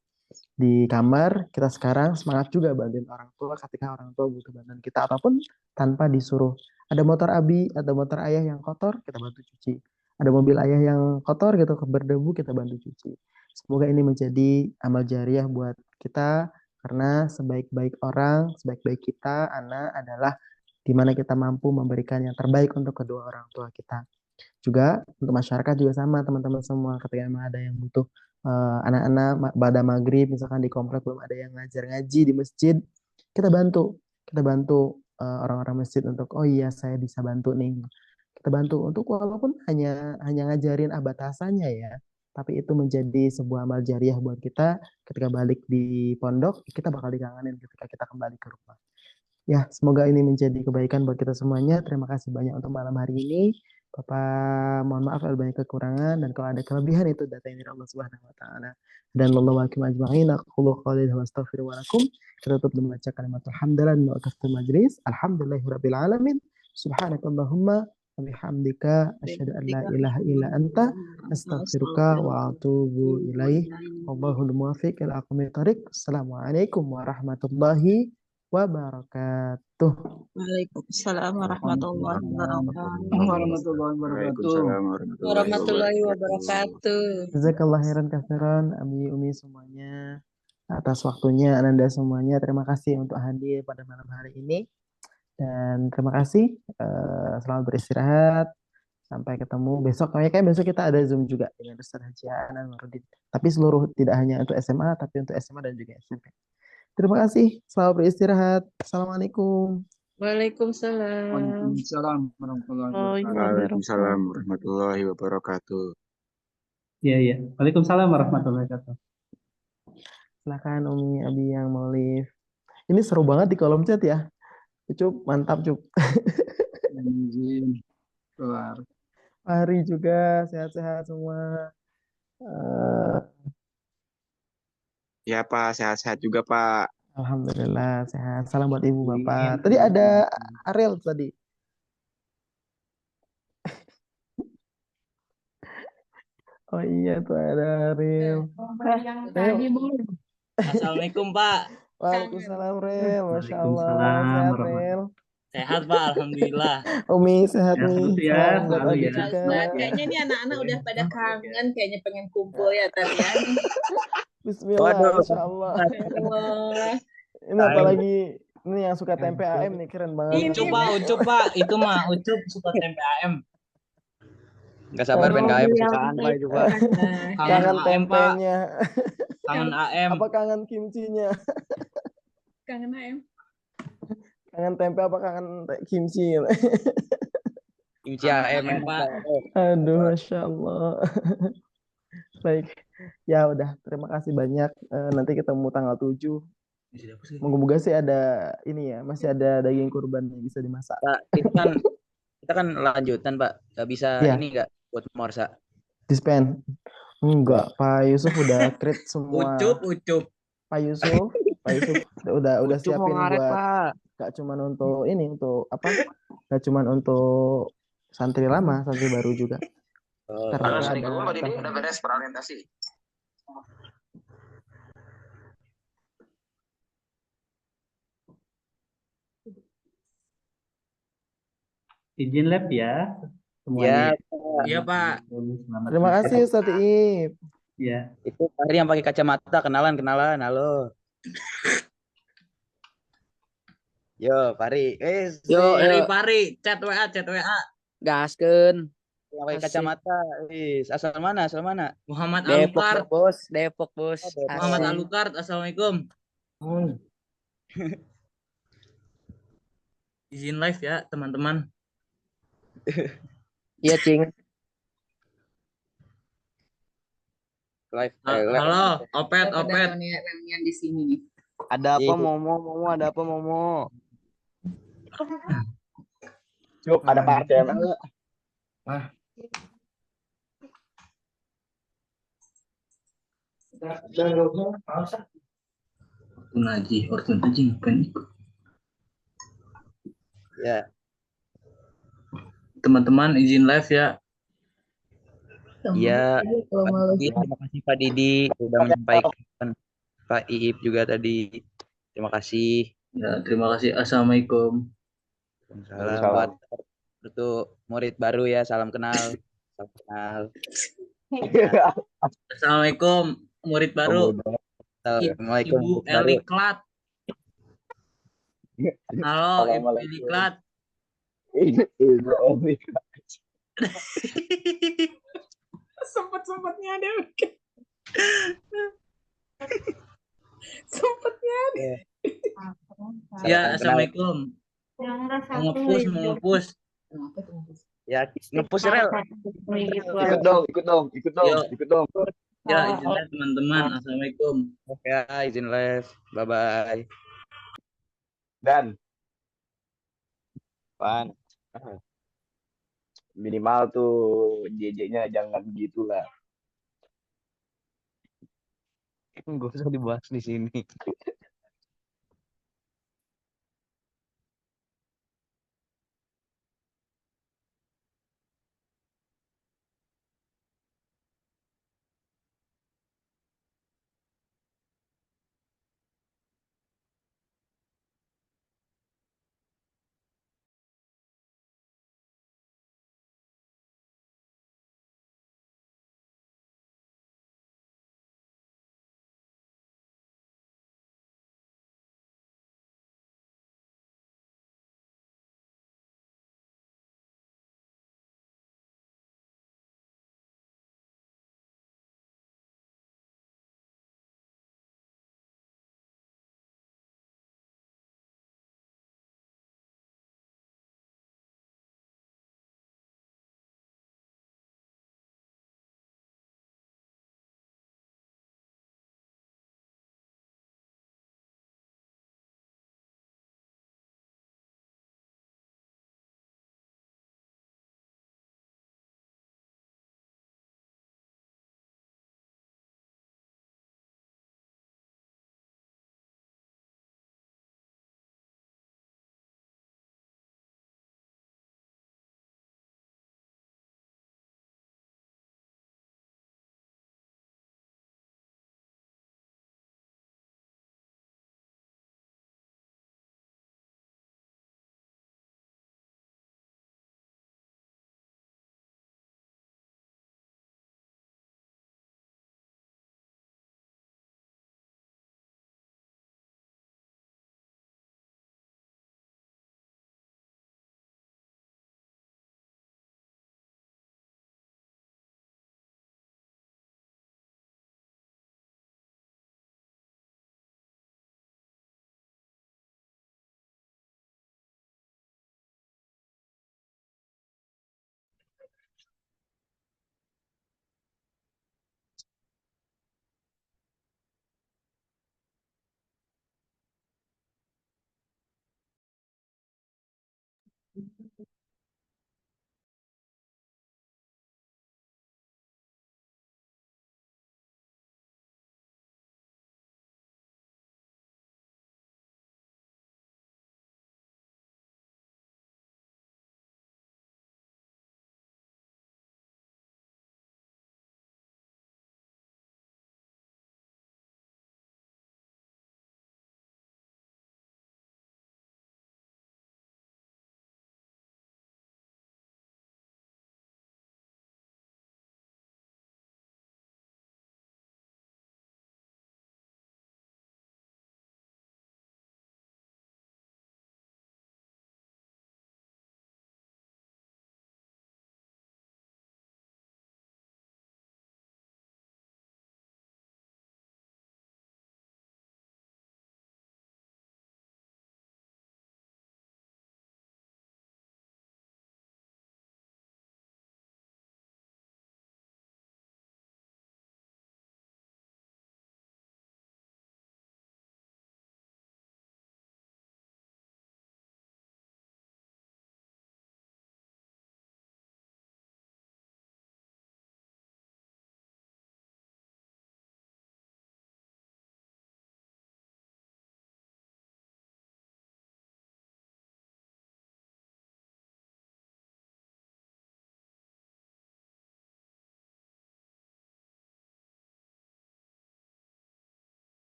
di kamar, kita sekarang semangat juga bantuin orang tua ketika orang tua butuh bantuan kita ataupun tanpa disuruh. Ada motor abi, ada motor ayah yang kotor, kita bantu cuci. Ada mobil ayah yang kotor gitu, berdebu, kita bantu cuci. Semoga ini menjadi amal jariah buat kita karena sebaik-baik orang, sebaik-baik kita, anak adalah di mana kita mampu memberikan yang terbaik untuk kedua orang tua kita. Juga untuk masyarakat juga sama teman-teman semua ketika memang ada yang butuh anak-anak pada maghrib misalkan di komplek belum ada yang ngajar ngaji di masjid, kita bantu orang-orang masjid untuk oh iya saya bisa bantu nih, kita bantu untuk walaupun hanya hanya ngajarin batasannya ya, tapi itu menjadi sebuah amal jariah buat kita ketika balik di pondok, kita bakal dikangenin ketika kita kembali ke rumah. Ya, semoga ini menjadi kebaikan buat kita semuanya. Terima kasih banyak untuk malam hari ini. Bapak, mohon maaf kalau banyak kekurangan dan kalau ada kelebihan itu datangnya dari Allah Subhanahu wa taala. Dan wallahu hakim ajma'in. Aqulu qouli wa astaghfiru wa lakum. Kita tutup dengan membaca kalimat alhamdulillah dan waqaftul majlis. Alhamdulillahirabbil alamin. Subhanakallahumma wa bihamdika asyhadu an la ilaha illa anta astaghfiruka wa atubu ilaih. Wallahul muwaffiq ila aqwamit thoriq. Assalamualaikum warahmatullahi wabarakatuh. Waalaikumsalam warahmatullahi wabarakatuh. Warahmatullahi wabarakatuh. Warahmatullahi wabarakatuh. Jazakallah khairan katsiran, Abi Umi semuanya atas waktunya, Ananda semuanya. Terima kasih untuk hadir pada malam hari ini dan terima kasih. Selamat beristirahat. Sampai ketemu besok. Kayaknya besok kita ada Zoom juga dengan Ustaz Haji Anwarudin. Tapi seluruh tidak hanya untuk SMA, tapi untuk SMA dan juga SMP. Terima kasih. Selamat beristirahat. Assalamualaikum. Waalaikumsalam. Waalaikumsalam warahmatullahi wabarakatuh. Waalaikumsalam warahmatullahi wabarakatuh. Iya. Waalaikumsalam warahmatullahi wabarakatuh. Silakan Umi Abi yang mau live. Ini seru banget di kolom chat ya. Cup, mantap Cup. Izin keluar. Hari juga sehat-sehat semua. Ya Pak, sehat-sehat juga Pak. Alhamdulillah sehat. Salam buat ibu bapak. Tadi ada Ariel tadi. Oh iya tuh ada Ariel. Tadi Bu. Assalamualaikum Pak. Waalaikumsalam Rel. Masya Allah. Waalaikumsalam Sehat warahmatullahi Rel. Sehat Pak, Alhamdulillah. Umi sehat Ya, nih. selalu ya, Salam buat selalu Abi ya. juga. Kayaknya ini anak-anak udah pada kangen, kayaknya pengen kumpul ya tadi ya. Bismillah, Waduh. Insya Allah. Allah. Ini apalagi ini yang suka tempe AM nih keren banget. Ucup Pak, itu mah Ucup suka tempe AM. Nggak sabar Aduh. PNKM kesukaan Pak itu Pak. Kangen AM Pak, tempenya. kangen AM. Apa kangen kimchinya? Kangen AM. Kangen tempe apa kangen kimchi? Kimchi AM Pak. Aduh, Masya Allah. Baik. Ya udah, terima kasih banyak. Nanti ketemu tanggal 7. Moga-moga sih ada ini ya, masih ada daging kurban yang bisa dimasak. Pak, kita kan lanjutan Pak. Nggak bisa Iya. ini nggak buat morsa. Dispen. Enggak, Pak Yusuf udah create semua. Ucup. Pak Yusuf udah Ucup siapin mau ngaret, buat Pak. gak cuman untuk ini, untuk apa? Gak cuman untuk santri lama, santri baru juga. Karena udah beres perorientasi. Izin lab ya Ya, semuanya. Iya Pak. Selamat Terima siang. kasih Ustaz Iip. Ya. itu Fahri yang pakai kacamata, kenalan. Halo. Yo, Fahri. Pari, chat WA. Gaskeun. yang pakai Asik. kacamata. Wis, asal mana? Asal mana? Muhammad Depok Alukart. ya, bos. Depok, bos. Oh, Depok. Muhammad Asik. Alukart. Assalamualaikum. Izin live ya teman-teman. Iya, Cing. Live. Halo, Opet, Kita Opet. pada reunian di sini nih. Ada apa, Iya. Momo? Ada apa, Momo? Cuk, ada Pak RCML nggak? Waktu ngaji ngapain ikut? Ya. Teman-teman izin live ya. Iya. Kalau malu sih. Terima kasih Pak Didi sudah menyampaikan. Pak Iip juga tadi. Terima kasih. Ya, terima kasih. Assalamualaikum. Salam buat untuk murid baru ya. Salam kenal. Salam kenal. Assalamualaikum murid baru. Assalamualaikum. Ibu murid baru. Eliklat. Halo, Ibu Eliklat. Sempet-sempetnya ada. Sempetnya ada. Ya, assalamualaikum. Mau ngepus. Ya, ngepus rel. Ikut dong. Ya, izinnya teman-teman. Assalamualaikum. Ya, izin live. Bye bye. Dan Pan. Minimal tuh JJ-nya jangan gitulah. Gak usah dibahas di sini.